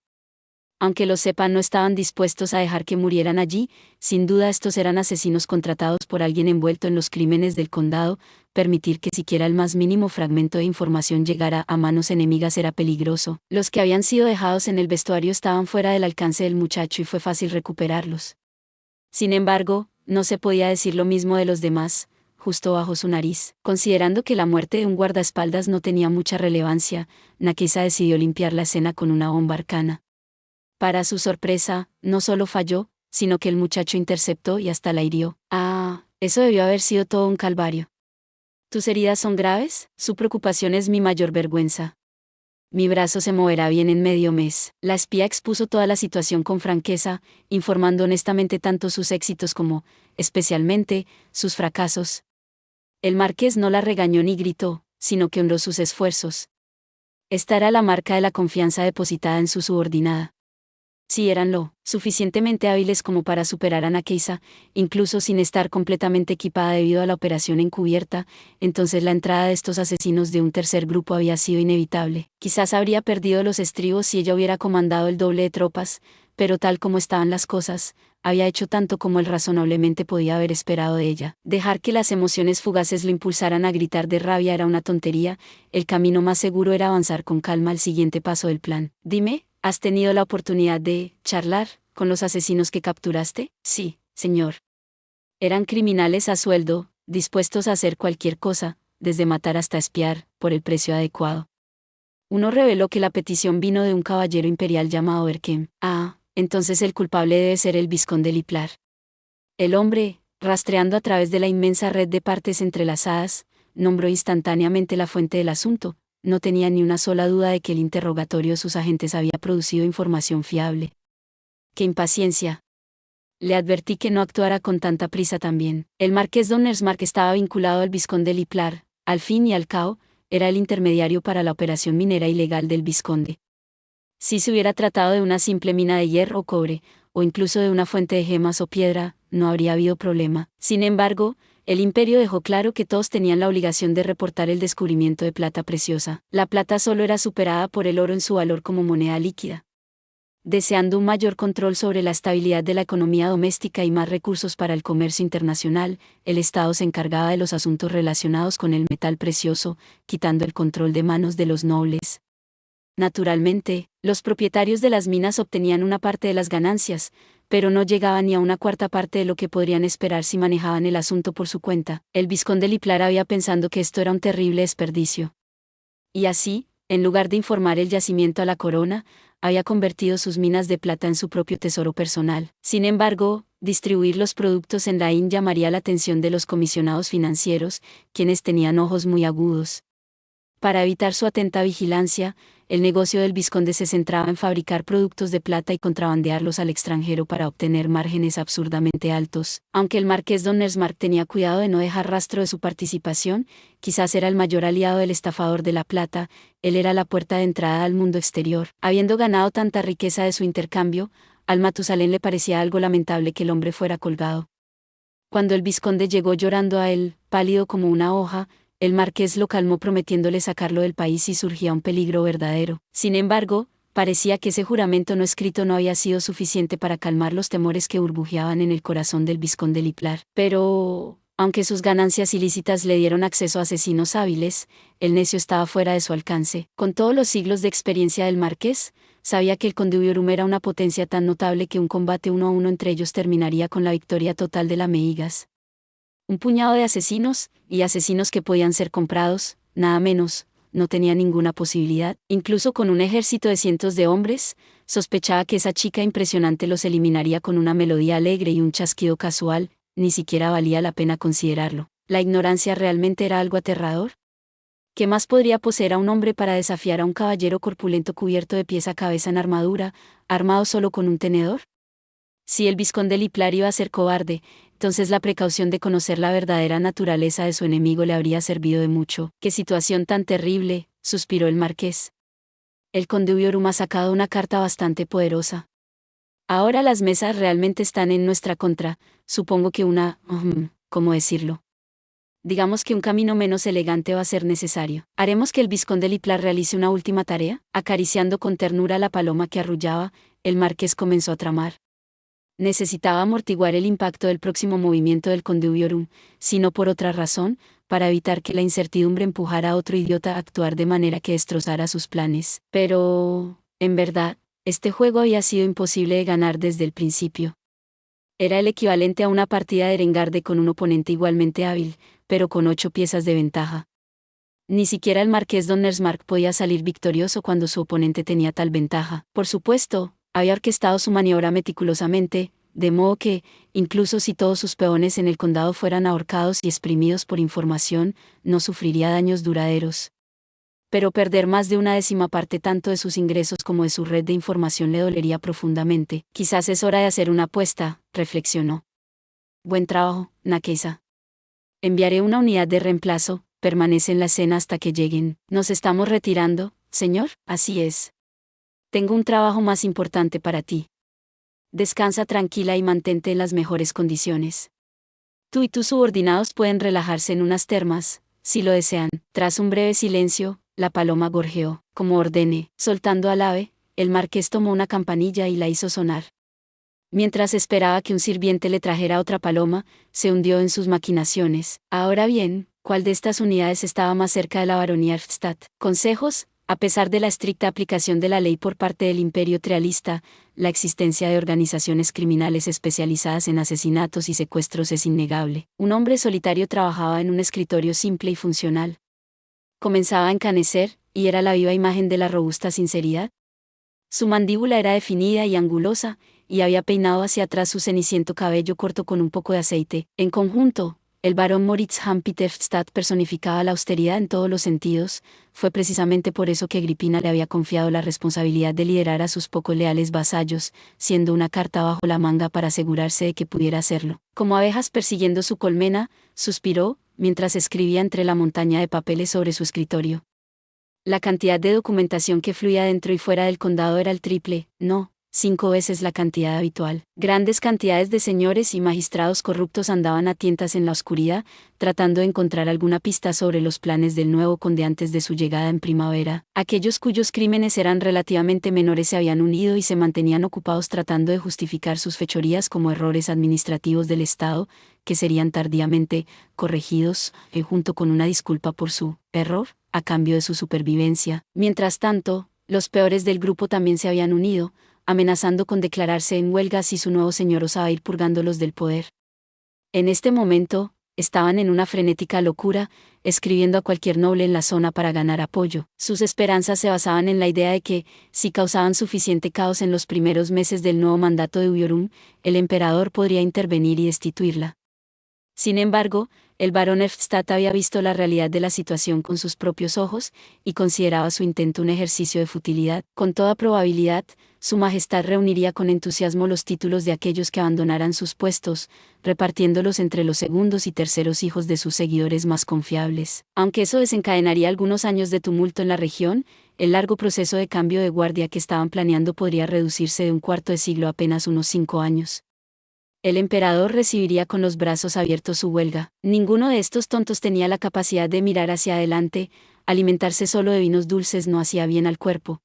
Aunque los sepan no estaban dispuestos a dejar que murieran allí, sin duda estos eran asesinos contratados por alguien envuelto en los crímenes del condado. Permitir que siquiera el más mínimo fragmento de información llegara a manos enemigas era peligroso. Los que habían sido dejados en el vestuario estaban fuera del alcance del muchacho y fue fácil recuperarlos. Sin embargo, no se podía decir lo mismo de los demás, justo bajo su nariz. Considerando que la muerte de un guardaespaldas no tenía mucha relevancia, Nakisa decidió limpiar la escena con una bomba arcana. Para su sorpresa, no solo falló, sino que el muchacho interceptó y hasta la hirió. Ah, eso debió haber sido todo un calvario. ¿Tus heridas son graves? Su preocupación es mi mayor vergüenza. Mi brazo se moverá bien en medio mes. La espía expuso toda la situación con franqueza, informando honestamente tanto sus éxitos como, especialmente, sus fracasos. El marqués no la regañó ni gritó, sino que honró sus esfuerzos. Esta era la marca de la confianza depositada en su subordinada. Si eran lo suficientemente hábiles como para superar a Nakisa, incluso sin estar completamente equipada debido a la operación encubierta, entonces la entrada de estos asesinos de un tercer grupo había sido inevitable. Quizás habría perdido los estribos si ella hubiera comandado el doble de tropas, pero tal como estaban las cosas, había hecho tanto como él razonablemente podía haber esperado de ella. Dejar que las emociones fugaces lo impulsaran a gritar de rabia era una tontería. El camino más seguro era avanzar con calma al siguiente paso del plan. Dime, ¿has tenido la oportunidad de charlar con los asesinos que capturaste? Sí, señor. Eran criminales a sueldo, dispuestos a hacer cualquier cosa, desde matar hasta espiar, por el precio adecuado. Uno reveló que la petición vino de un caballero imperial llamado Erkem. Ah, entonces el culpable debe ser el vizconde Liplar. El hombre, rastreando a través de la inmensa red de partes entrelazadas, nombró instantáneamente la fuente del asunto. No tenía ni una sola duda de que el interrogatorio de sus agentes había producido información fiable. ¡Qué impaciencia! Le advertí que no actuara con tanta prisa también. El marqués Donnersmarck estaba vinculado al vizconde Liplar. Al fin y al cabo, era el intermediario para la operación minera ilegal del vizconde. Si se hubiera tratado de una simple mina de hierro o cobre, o incluso de una fuente de gemas o piedra, no habría habido problema. Sin embargo, el imperio dejó claro que todos tenían la obligación de reportar el descubrimiento de plata preciosa. La plata solo era superada por el oro en su valor como moneda líquida. Deseando un mayor control sobre la estabilidad de la economía doméstica y más recursos para el comercio internacional, el Estado se encargaba de los asuntos relacionados con el metal precioso, quitando el control de manos de los nobles. Naturalmente, los propietarios de las minas obtenían una parte de las ganancias, pero no llegaban ni a una cuarta parte de lo que podrían esperar si manejaban el asunto por su cuenta. El vizconde Liplar había pensado que esto era un terrible desperdicio. Y así, en lugar de informar el yacimiento a la corona, había convertido sus minas de plata en su propio tesoro personal. Sin embargo, distribuir los productos en Laín llamaría la atención de los comisionados financieros, quienes tenían ojos muy agudos. Para evitar su atenta vigilancia, el negocio del vizconde se centraba en fabricar productos de plata y contrabandearlos al extranjero para obtener márgenes absurdamente altos. Aunque el marqués Donnersmarck tenía cuidado de no dejar rastro de su participación, quizás era el mayor aliado del estafador de la plata. Él era la puerta de entrada al mundo exterior. Habiendo ganado tanta riqueza de su intercambio, al Matusalén le parecía algo lamentable que el hombre fuera colgado. Cuando el vizconde llegó llorando a él, pálido como una hoja, el marqués lo calmó prometiéndole sacarlo del país si surgía un peligro verdadero. Sin embargo, parecía que ese juramento no escrito no había sido suficiente para calmar los temores que burbujeaban en el corazón del vizconde Liplar. Pero, aunque sus ganancias ilícitas le dieron acceso a asesinos hábiles, el necio estaba fuera de su alcance. Con todos los siglos de experiencia del marqués, sabía que el conde Ubiorum era una potencia tan notable que un combate 1-1 entre ellos terminaría con la victoria total de la Meigas. Un puñado de asesinos, y asesinos que podían ser comprados, nada menos, no tenía ninguna posibilidad. Incluso con un ejército de cientos de hombres, sospechaba que esa chica impresionante los eliminaría con una melodía alegre y un chasquido casual. Ni siquiera valía la pena considerarlo. ¿La ignorancia realmente era algo aterrador? ¿Qué más podría poseer a un hombre para desafiar a un caballero corpulento cubierto de pies a cabeza en armadura, armado solo con un tenedor? Si el vizconde Liplar iba a ser cobarde, entonces la precaución de conocer la verdadera naturaleza de su enemigo le habría servido de mucho. ¡Qué situación tan terrible!, suspiró el marqués. El conde Ubiorum ha sacado una carta bastante poderosa. Ahora las mesas realmente están en nuestra contra, supongo que ¿cómo decirlo? Digamos que un camino menos elegante va a ser necesario. Haremos que el vizconde Liplar realice una última tarea. Acariciando con ternura la paloma que arrullaba, el marqués comenzó a tramar. Necesitaba amortiguar el impacto del próximo movimiento del conde Ubiorum, si no por otra razón, para evitar que la incertidumbre empujara a otro idiota a actuar de manera que destrozara sus planes. Pero, en verdad, este juego había sido imposible de ganar desde el principio. Era el equivalente a una partida de Erengarde con un oponente igualmente hábil, pero con 8 piezas de ventaja. Ni siquiera el marqués Don Nersmark podía salir victorioso cuando su oponente tenía tal ventaja. Por supuesto, había orquestado su maniobra meticulosamente, de modo que, incluso si todos sus peones en el condado fueran ahorcados y exprimidos por información, no sufriría daños duraderos. Pero perder más de una décima parte tanto de sus ingresos como de su red de información le dolería profundamente. Quizás es hora de hacer una apuesta, reflexionó. Buen trabajo, Nakeisa. Enviaré una unidad de reemplazo, permanece en la escena hasta que lleguen. ¿Nos estamos retirando, señor? Así es. Tengo un trabajo más importante para ti. Descansa tranquila y mantente en las mejores condiciones. Tú y tus subordinados pueden relajarse en unas termas, si lo desean. Tras un breve silencio, la paloma gorjeó, como ordené. Soltando al ave, el marqués tomó una campanilla y la hizo sonar. Mientras esperaba que un sirviente le trajera otra paloma, se hundió en sus maquinaciones. Ahora bien, ¿cuál de estas unidades estaba más cerca de la baronía Erftstadt? Consejos. A pesar de la estricta aplicación de la ley por parte del imperio trialista, la existencia de organizaciones criminales especializadas en asesinatos y secuestros es innegable. Un hombre solitario trabajaba en un escritorio simple y funcional. Comenzaba a encanecer, y era la viva imagen de la robusta sinceridad. Su mandíbula era definida y angulosa, y había peinado hacia atrás su ceniciento cabello corto con un poco de aceite. En conjunto, el barón Moritz Hampiterstadt personificaba la austeridad en todos los sentidos. Fue precisamente por eso que Agripina le había confiado la responsabilidad de liderar a sus poco leales vasallos, siendo una carta bajo la manga para asegurarse de que pudiera hacerlo. Como abejas persiguiendo su colmena, suspiró, mientras escribía entre la montaña de papeles sobre su escritorio. La cantidad de documentación que fluía dentro y fuera del condado era el triple, no, 5 veces la cantidad habitual. Grandes cantidades de señores y magistrados corruptos andaban a tientas en la oscuridad, tratando de encontrar alguna pista sobre los planes del nuevo conde antes de su llegada en primavera. Aquellos cuyos crímenes eran relativamente menores se habían unido y se mantenían ocupados tratando de justificar sus fechorías como errores administrativos del Estado, que serían tardíamente corregidos, junto con una disculpa por su error, a cambio de su supervivencia. Mientras tanto, los peores del grupo también se habían unido, amenazando con declararse en huelga si su nuevo señor osaba ir purgándolos del poder. En este momento, estaban en una frenética locura, escribiendo a cualquier noble en la zona para ganar apoyo. Sus esperanzas se basaban en la idea de que, si causaban suficiente caos en los primeros meses del nuevo mandato de Ubiorum, el emperador podría intervenir y destituirla. Sin embargo, el barón Erftstadt había visto la realidad de la situación con sus propios ojos, y consideraba su intento un ejercicio de futilidad. Con toda probabilidad, su majestad reuniría con entusiasmo los títulos de aquellos que abandonaran sus puestos, repartiéndolos entre los segundos y terceros hijos de sus seguidores más confiables. Aunque eso desencadenaría algunos años de tumulto en la región, el largo proceso de cambio de guardia que estaban planeando podría reducirse de un cuarto de siglo a apenas unos 5 años. El emperador recibiría con los brazos abiertos su huelga. Ninguno de estos tontos tenía la capacidad de mirar hacia adelante, alimentarse solo de vinos dulces no hacía bien al cuerpo.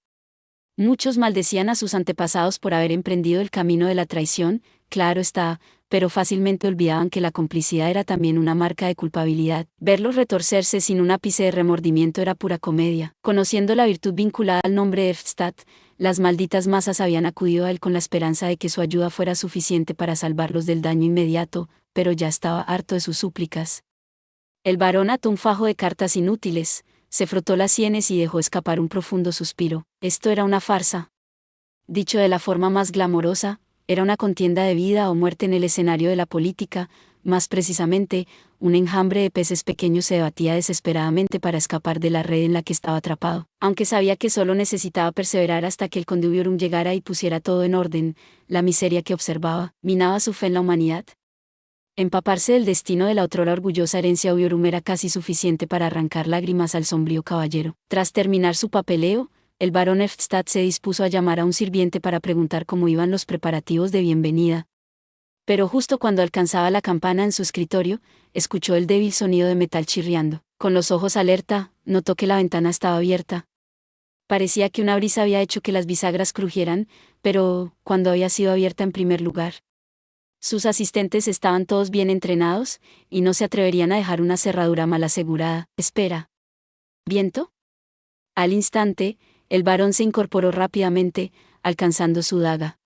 Muchos maldecían a sus antepasados por haber emprendido el camino de la traición, claro está, pero fácilmente olvidaban que la complicidad era también una marca de culpabilidad. Verlos retorcerse sin un ápice de remordimiento era pura comedia. Conociendo la virtud vinculada al nombre de Erftstadt, las malditas masas habían acudido a él con la esperanza de que su ayuda fuera suficiente para salvarlos del daño inmediato, pero ya estaba harto de sus súplicas. El barón ató un fajo de cartas inútiles, se frotó las sienes y dejó escapar un profundo suspiro. Esto era una farsa. Dicho de la forma más glamorosa, era una contienda de vida o muerte en el escenario de la política, más precisamente, un enjambre de peces pequeños se debatía desesperadamente para escapar de la red en la que estaba atrapado. Aunque sabía que solo necesitaba perseverar hasta que el conde Ubiorum llegara y pusiera todo en orden, la miseria que observaba minaba su fe en la humanidad. Empaparse del destino de la otrora orgullosa herencia Ubiorum era casi suficiente para arrancar lágrimas al sombrío caballero. Tras terminar su papeleo, el barón Erftstadt se dispuso a llamar a un sirviente para preguntar cómo iban los preparativos de bienvenida. Pero justo cuando alcanzaba la campana en su escritorio, escuchó el débil sonido de metal chirriando. Con los ojos alerta, notó que la ventana estaba abierta. Parecía que una brisa había hecho que las bisagras crujieran, pero ¿cuándo había sido abierta en primer lugar? Sus asistentes estaban todos bien entrenados, y no se atreverían a dejar una cerradura mal asegurada. Espera. ¿Viento? Al instante, el varón se incorporó rápidamente, alcanzando su daga.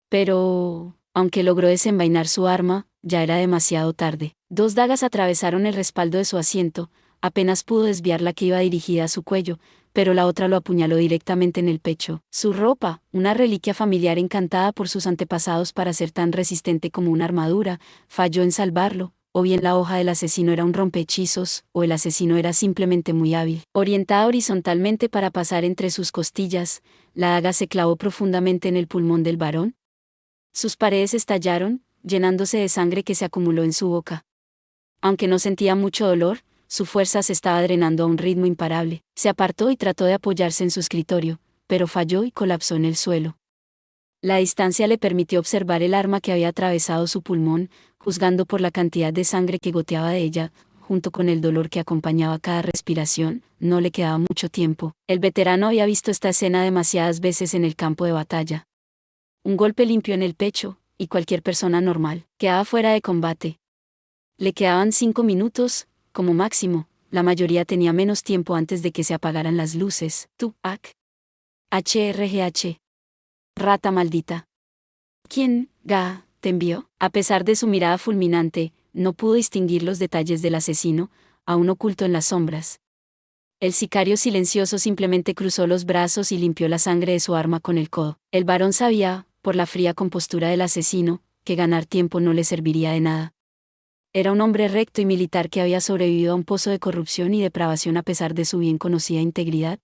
Pero, aunque logró desenvainar su arma, ya era demasiado tarde. Dos dagas atravesaron el respaldo de su asiento, apenas pudo desviar la que iba dirigida a su cuello, pero la otra lo apuñaló directamente en el pecho. Su ropa, una reliquia familiar encantada por sus antepasados para ser tan resistente como una armadura, falló en salvarlo, o bien la hoja del asesino era un rompehechizos, o el asesino era simplemente muy hábil. Orientada horizontalmente para pasar entre sus costillas, la daga se clavó profundamente en el pulmón del varón. Sus paredes estallaron, llenándose de sangre que se acumuló en su boca. Aunque no sentía mucho dolor, su fuerza se estaba drenando a un ritmo imparable. Se apartó y trató de apoyarse en su escritorio, pero falló y colapsó en el suelo. La distancia le permitió observar el arma que había atravesado su pulmón, juzgando por la cantidad de sangre que goteaba de ella, junto con el dolor que acompañaba cada respiración. No le quedaba mucho tiempo. El veterano había visto esta escena demasiadas veces en el campo de batalla. Un golpe limpio en el pecho, y cualquier persona normal quedaba fuera de combate. Le quedaban 5 minutos, como máximo. La mayoría tenía menos tiempo antes de que se apagaran las luces. Tupac. HRGH. Rata maldita. ¿Quién, te envió? A pesar de su mirada fulminante, no pudo distinguir los detalles del asesino, aún oculto en las sombras. El sicario silencioso simplemente cruzó los brazos y limpió la sangre de su arma con el codo. El varón sabía, por la fría compostura del asesino, que ganar tiempo no le serviría de nada. Era un hombre recto y militar que había sobrevivido a un pozo de corrupción y depravación a pesar de su bien conocida integridad.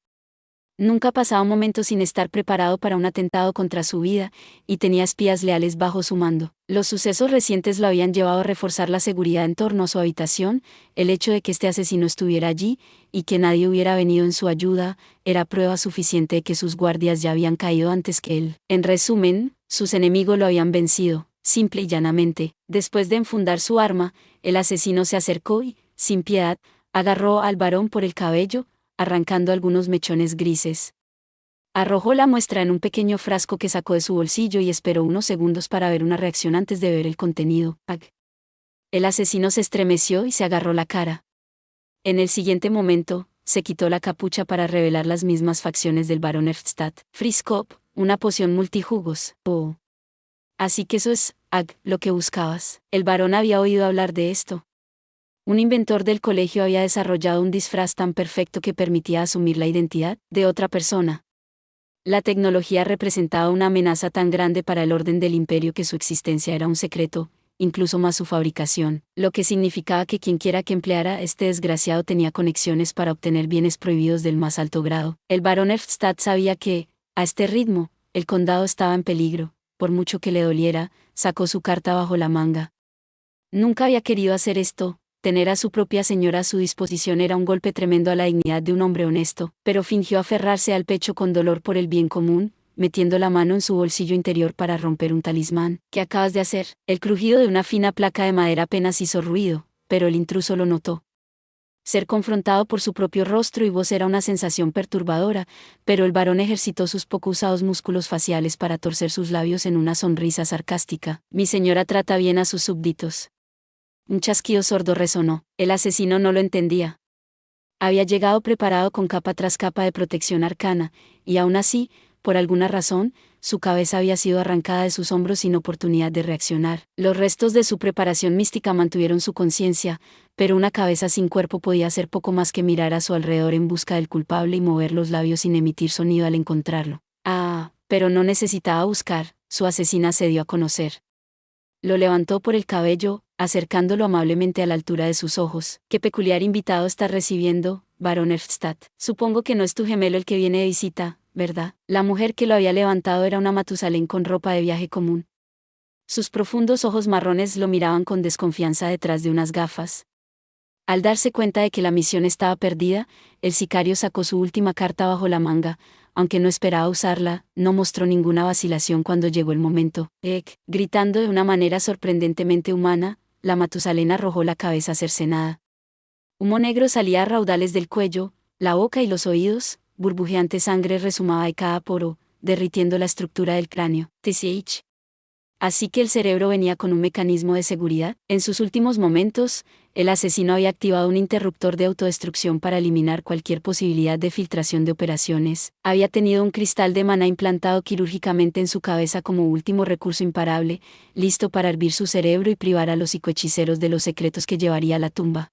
Nunca pasaba un momento sin estar preparado para un atentado contra su vida, y tenía espías leales bajo su mando. Los sucesos recientes lo habían llevado a reforzar la seguridad en torno a su habitación. El hecho de que este asesino estuviera allí, y que nadie hubiera venido en su ayuda, era prueba suficiente de que sus guardias ya habían caído antes que él. En resumen, sus enemigos lo habían vencido, simple y llanamente. Después de enfundar su arma, el asesino se acercó y, sin piedad, agarró al varón por el cabello, arrancando algunos mechones grises. Arrojó la muestra en un pequeño frasco que sacó de su bolsillo y esperó unos segundos para ver una reacción antes de ver el contenido. El asesino se estremeció y se agarró la cara. En el siguiente momento, se quitó la capucha para revelar las mismas facciones del barón Erftstadt. Friskop, una poción multijugos. Oh. Así que eso es, lo que buscabas. El varón había oído hablar de esto. Un inventor del colegio había desarrollado un disfraz tan perfecto que permitía asumir la identidad de otra persona. La tecnología representaba una amenaza tan grande para el orden del imperio que su existencia era un secreto, incluso más su fabricación, lo que significaba que quienquiera que empleara este desgraciado tenía conexiones para obtener bienes prohibidos del más alto grado. El barón Erftstadt sabía que, a este ritmo, el condado estaba en peligro. Por mucho que le doliera, sacó su carta bajo la manga. Nunca había querido hacer esto. Tener a su propia señora a su disposición era un golpe tremendo a la dignidad de un hombre honesto, pero fingió aferrarse al pecho con dolor por el bien común, metiendo la mano en su bolsillo interior para romper un talismán. ¿Qué acabas de hacer? El crujido de una fina placa de madera apenas hizo ruido, pero el intruso lo notó. Ser confrontado por su propio rostro y voz era una sensación perturbadora, pero el varón ejercitó sus poco usados músculos faciales para torcer sus labios en una sonrisa sarcástica. Mi señora trata bien a sus súbditos. Un chasquido sordo resonó. El asesino no lo entendía. Había llegado preparado con capa tras capa de protección arcana, y aún así, por alguna razón, su cabeza había sido arrancada de sus hombros sin oportunidad de reaccionar. Los restos de su preparación mística mantuvieron su conciencia, pero una cabeza sin cuerpo podía hacer poco más que mirar a su alrededor en busca del culpable y mover los labios sin emitir sonido al encontrarlo. Pero no necesitaba buscar, su asesina se dio a conocer. Lo levantó por el cabello, acercándolo amablemente a la altura de sus ojos. Qué peculiar invitado estás recibiendo, barón Erftstadt. Supongo que no es tu gemelo el que viene de visita, ¿verdad? La mujer que lo había levantado era una Matusalén con ropa de viaje común. Sus profundos ojos marrones lo miraban con desconfianza detrás de unas gafas. Al darse cuenta de que la misión estaba perdida, el sicario sacó su última carta bajo la manga, aunque no esperaba usarla, no mostró ninguna vacilación cuando llegó el momento. Gritando de una manera sorprendentemente humana, la Matusalén arrojó la cabeza cercenada. Humo negro salía a raudales del cuello, la boca y los oídos, burbujeante sangre resumaba de cada poro, derritiendo la estructura del cráneo. TCH. Así que el cerebro venía con un mecanismo de seguridad. En sus últimos momentos, el asesino había activado un interruptor de autodestrucción para eliminar cualquier posibilidad de filtración de operaciones. Había tenido un cristal de maná implantado quirúrgicamente en su cabeza como último recurso imparable, listo para hervir su cerebro y privar a los psicohechiceros de los secretos que llevaría a la tumba.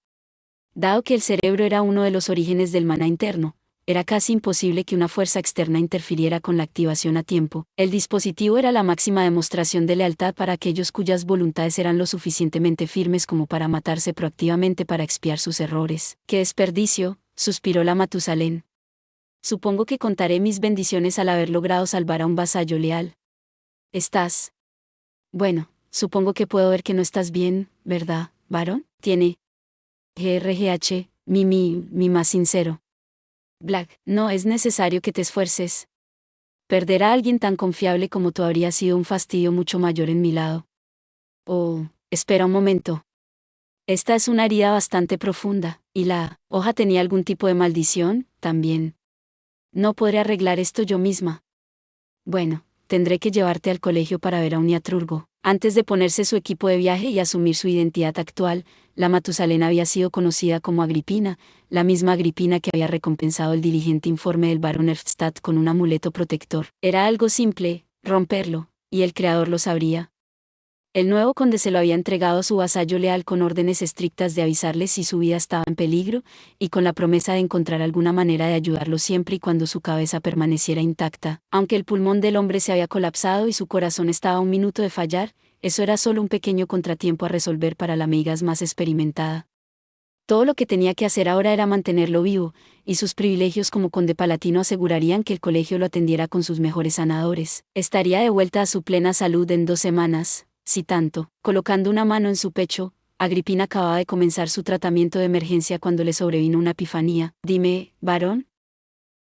Dado que el cerebro era uno de los orígenes del maná interno, era casi imposible que una fuerza externa interfiriera con la activación a tiempo. El dispositivo era la máxima demostración de lealtad para aquellos cuyas voluntades eran lo suficientemente firmes como para matarse proactivamente para expiar sus errores. ¡Qué desperdicio!, suspiró la Matusalén. Supongo que contaré mis bendiciones al haber logrado salvar a un vasallo leal. ¿Estás? Bueno, supongo que puedo ver que no estás bien, ¿verdad, varón? Tiene GRGH, mi más sincero. Black, no es necesario que te esfuerces. Perder a alguien tan confiable como tú habría sido un fastidio mucho mayor en mi lado. Oh, espera un momento. Esta es una herida bastante profunda, y la hoja tenía algún tipo de maldición, también. No podré arreglar esto yo misma. Bueno, tendré que llevarte al colegio para ver a un iatrurgo. Antes de ponerse su equipo de viaje y asumir su identidad actual, la Matusalén había sido conocida como Agripina, la misma Agripina que había recompensado el diligente informe del barón Erftstadt con un amuleto protector. Era algo simple, romperlo, y el creador lo sabría. El nuevo conde se lo había entregado a su vasallo leal con órdenes estrictas de avisarle si su vida estaba en peligro, y con la promesa de encontrar alguna manera de ayudarlo siempre y cuando su cabeza permaneciera intacta. Aunque el pulmón del hombre se había colapsado y su corazón estaba a un minuto de fallar, eso era solo un pequeño contratiempo a resolver para la amiga más experimentada. Todo lo que tenía que hacer ahora era mantenerlo vivo, y sus privilegios como conde palatino asegurarían que el colegio lo atendiera con sus mejores sanadores. Estaría de vuelta a su plena salud en 2 semanas. Si tanto. Colocando una mano en su pecho, Agripina acababa de comenzar su tratamiento de emergencia cuando le sobrevino una epifanía. Dime, varón,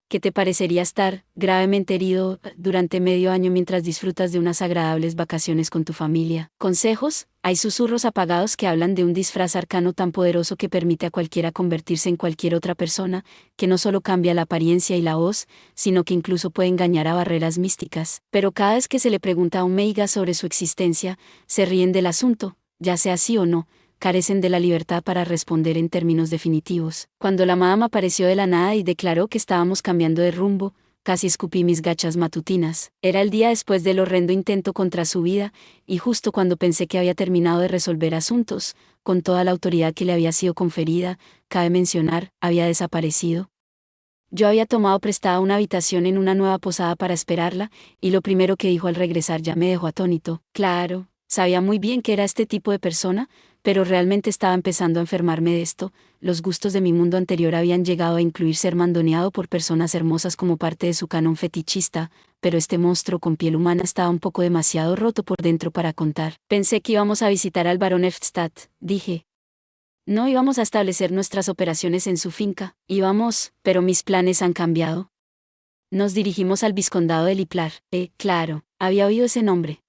¿qué te parecería estar gravemente herido durante medio año mientras disfrutas de unas agradables vacaciones con tu familia? ¿Consejos? Hay susurros apagados que hablan de un disfraz arcano tan poderoso que permite a cualquiera convertirse en cualquier otra persona, que no solo cambia la apariencia y la voz, sino que incluso puede engañar a barreras místicas. Pero cada vez que se le pregunta a un meiga sobre su existencia, se ríen del asunto, ya sea sí o no, carecen de la libertad para responder en términos definitivos. Cuando la madama apareció de la nada y declaró que estábamos cambiando de rumbo, casi escupí mis gachas matutinas. Era el día después del horrendo intento contra su vida, y justo cuando pensé que había terminado de resolver asuntos, con toda la autoridad que le había sido conferida, cabe mencionar, había desaparecido. Yo había tomado prestada una habitación en una nueva posada para esperarla, y lo primero que dijo al regresar ya me dejó atónito. Claro, sabía muy bien que era este tipo de persona, pero realmente estaba empezando a enfermarme de esto. Los gustos de mi mundo anterior habían llegado a incluir ser mandoneado por personas hermosas como parte de su canon fetichista, pero este monstruo con piel humana estaba un poco demasiado roto por dentro para contar. Pensé que íbamos a visitar al barón Erftstadt, dije. No íbamos a establecer nuestras operaciones en su finca, íbamos, pero mis planes han cambiado. Nos dirigimos al vizcondado de Liplar. Claro, había oído ese nombre.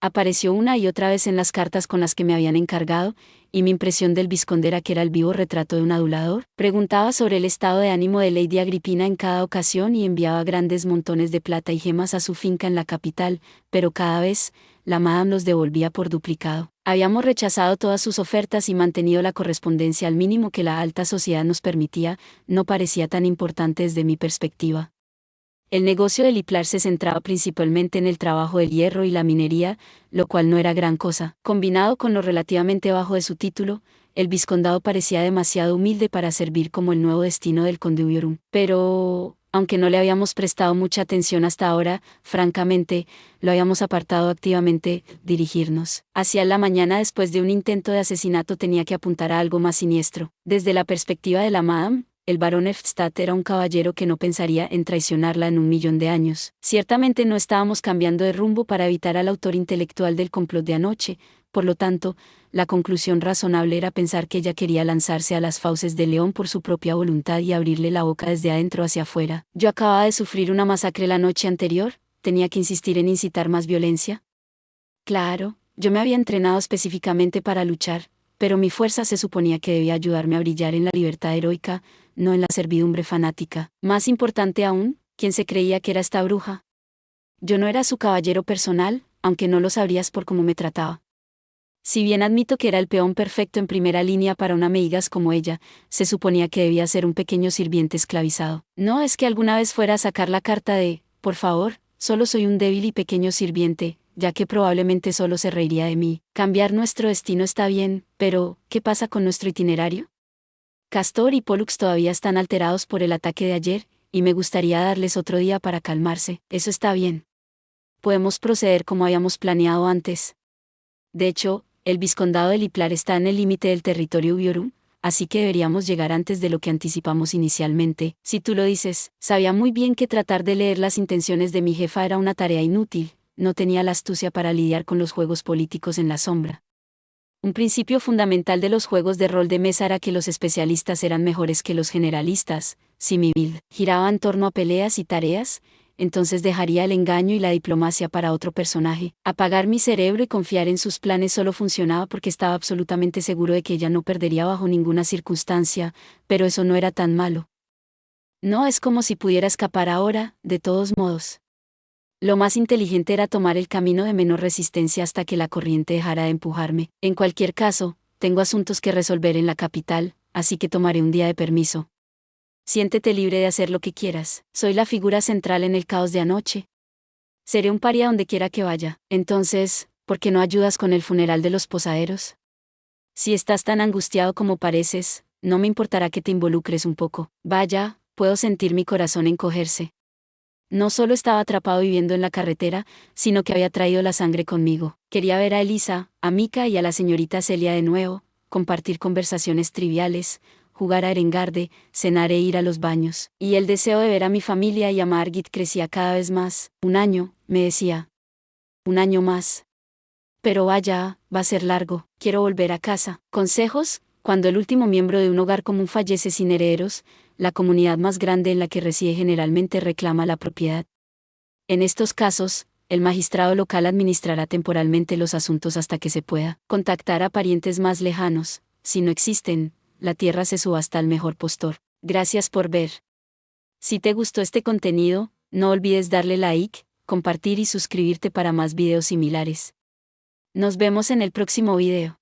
Apareció una y otra vez en las cartas con las que me habían encargado, y mi impresión del vizconde era que era el vivo retrato de un adulador. Preguntaba sobre el estado de ánimo de Lady Agripina en cada ocasión y enviaba grandes montones de plata y gemas a su finca en la capital, pero cada vez, la madame los devolvía por duplicado. Habíamos rechazado todas sus ofertas y mantenido la correspondencia al mínimo que la alta sociedad nos permitía, no parecía tan importante desde mi perspectiva. El negocio de Liplar se centraba principalmente en el trabajo del hierro y la minería, lo cual no era gran cosa. Combinado con lo relativamente bajo de su título, el vizcondado parecía demasiado humilde para servir como el nuevo destino del conde Ubiorum. Pero, aunque no le habíamos prestado mucha atención hasta ahora, francamente, lo habíamos apartado activamente. Dirigirnos hacia la mañana después de un intento de asesinato tenía que apuntar a algo más siniestro. Desde la perspectiva de la madame, el barón Erftstadt era un caballero que no pensaría en traicionarla en 1.000.000 de años. Ciertamente no estábamos cambiando de rumbo para evitar al autor intelectual del complot de anoche, Por lo tanto, la conclusión razonable era pensar que ella quería lanzarse a las fauces del león por su propia voluntad y abrirle la boca desde adentro hacia afuera. Yo acababa de sufrir una masacre la noche anterior, ¿tenía que insistir en incitar más violencia? Claro, yo me había entrenado específicamente para luchar, pero mi fuerza se suponía que debía ayudarme a brillar en la libertad heroica, no en la servidumbre fanática. Más importante aún, ¿quién se creía que era esta bruja? Yo no era su caballero personal, aunque no lo sabrías por cómo me trataba. Si bien admito que era el peón perfecto en primera línea para una meigas como ella, se suponía que debía ser un pequeño sirviente esclavizado. No es que alguna vez fuera a sacar la carta de, por favor, solo soy un débil y pequeño sirviente, ya que probablemente solo se reiría de mí. Cambiar nuestro destino está bien, pero, ¿qué pasa con nuestro itinerario? Castor y Pollux todavía están alterados por el ataque de ayer, y me gustaría darles otro día para calmarse. Eso está bien. Podemos proceder como habíamos planeado antes. De hecho, el vizcondado de Liplar está en el límite del territorio Ubiorum, así que deberíamos llegar antes de lo que anticipamos inicialmente. Si tú lo dices, sabía muy bien que tratar de leer las intenciones de mi jefa era una tarea inútil, no tenía la astucia para lidiar con los juegos políticos en la sombra. Un principio fundamental de los juegos de rol de mesa era que los especialistas eran mejores que los generalistas. Si mi build giraba en torno a peleas y tareas, entonces dejaría el engaño y la diplomacia para otro personaje. Apagar mi cerebro y confiar en sus planes solo funcionaba porque estaba absolutamente seguro de que ella no perdería bajo ninguna circunstancia, pero eso no era tan malo. No es como si pudiera escapar ahora, de todos modos. Lo más inteligente era tomar el camino de menor resistencia hasta que la corriente dejara de empujarme. En cualquier caso, tengo asuntos que resolver en la capital, así que tomaré un día de permiso. Siéntete libre de hacer lo que quieras. Soy la figura central en el caos de anoche. Seré un paria donde quiera que vaya. Entonces, ¿por qué no ayudas con el funeral de los posaderos? Si estás tan angustiado como pareces, no me importará que te involucres un poco. Vaya, puedo sentir mi corazón encogerse. No solo estaba atrapado viviendo en la carretera, sino que había traído la sangre conmigo. Quería ver a Elisa, a Mika y a la señorita Celia de nuevo, compartir conversaciones triviales, jugar a Erengarde, cenar e ir a los baños. Y el deseo de ver a mi familia y a Margit crecía cada vez más. 1 año, me decía. 1 año más. Pero vaya, va a ser largo, quiero volver a casa. Consejos: cuando el último miembro de un hogar común fallece sin herederos, la comunidad más grande en la que reside generalmente reclama la propiedad. En estos casos, el magistrado local administrará temporalmente los asuntos hasta que se pueda contactar a parientes más lejanos. Si no existen, la tierra se subasta al mejor postor. Gracias por ver. Si te gustó este contenido, no olvides darle like, compartir y suscribirte para más videos similares. Nos vemos en el próximo video.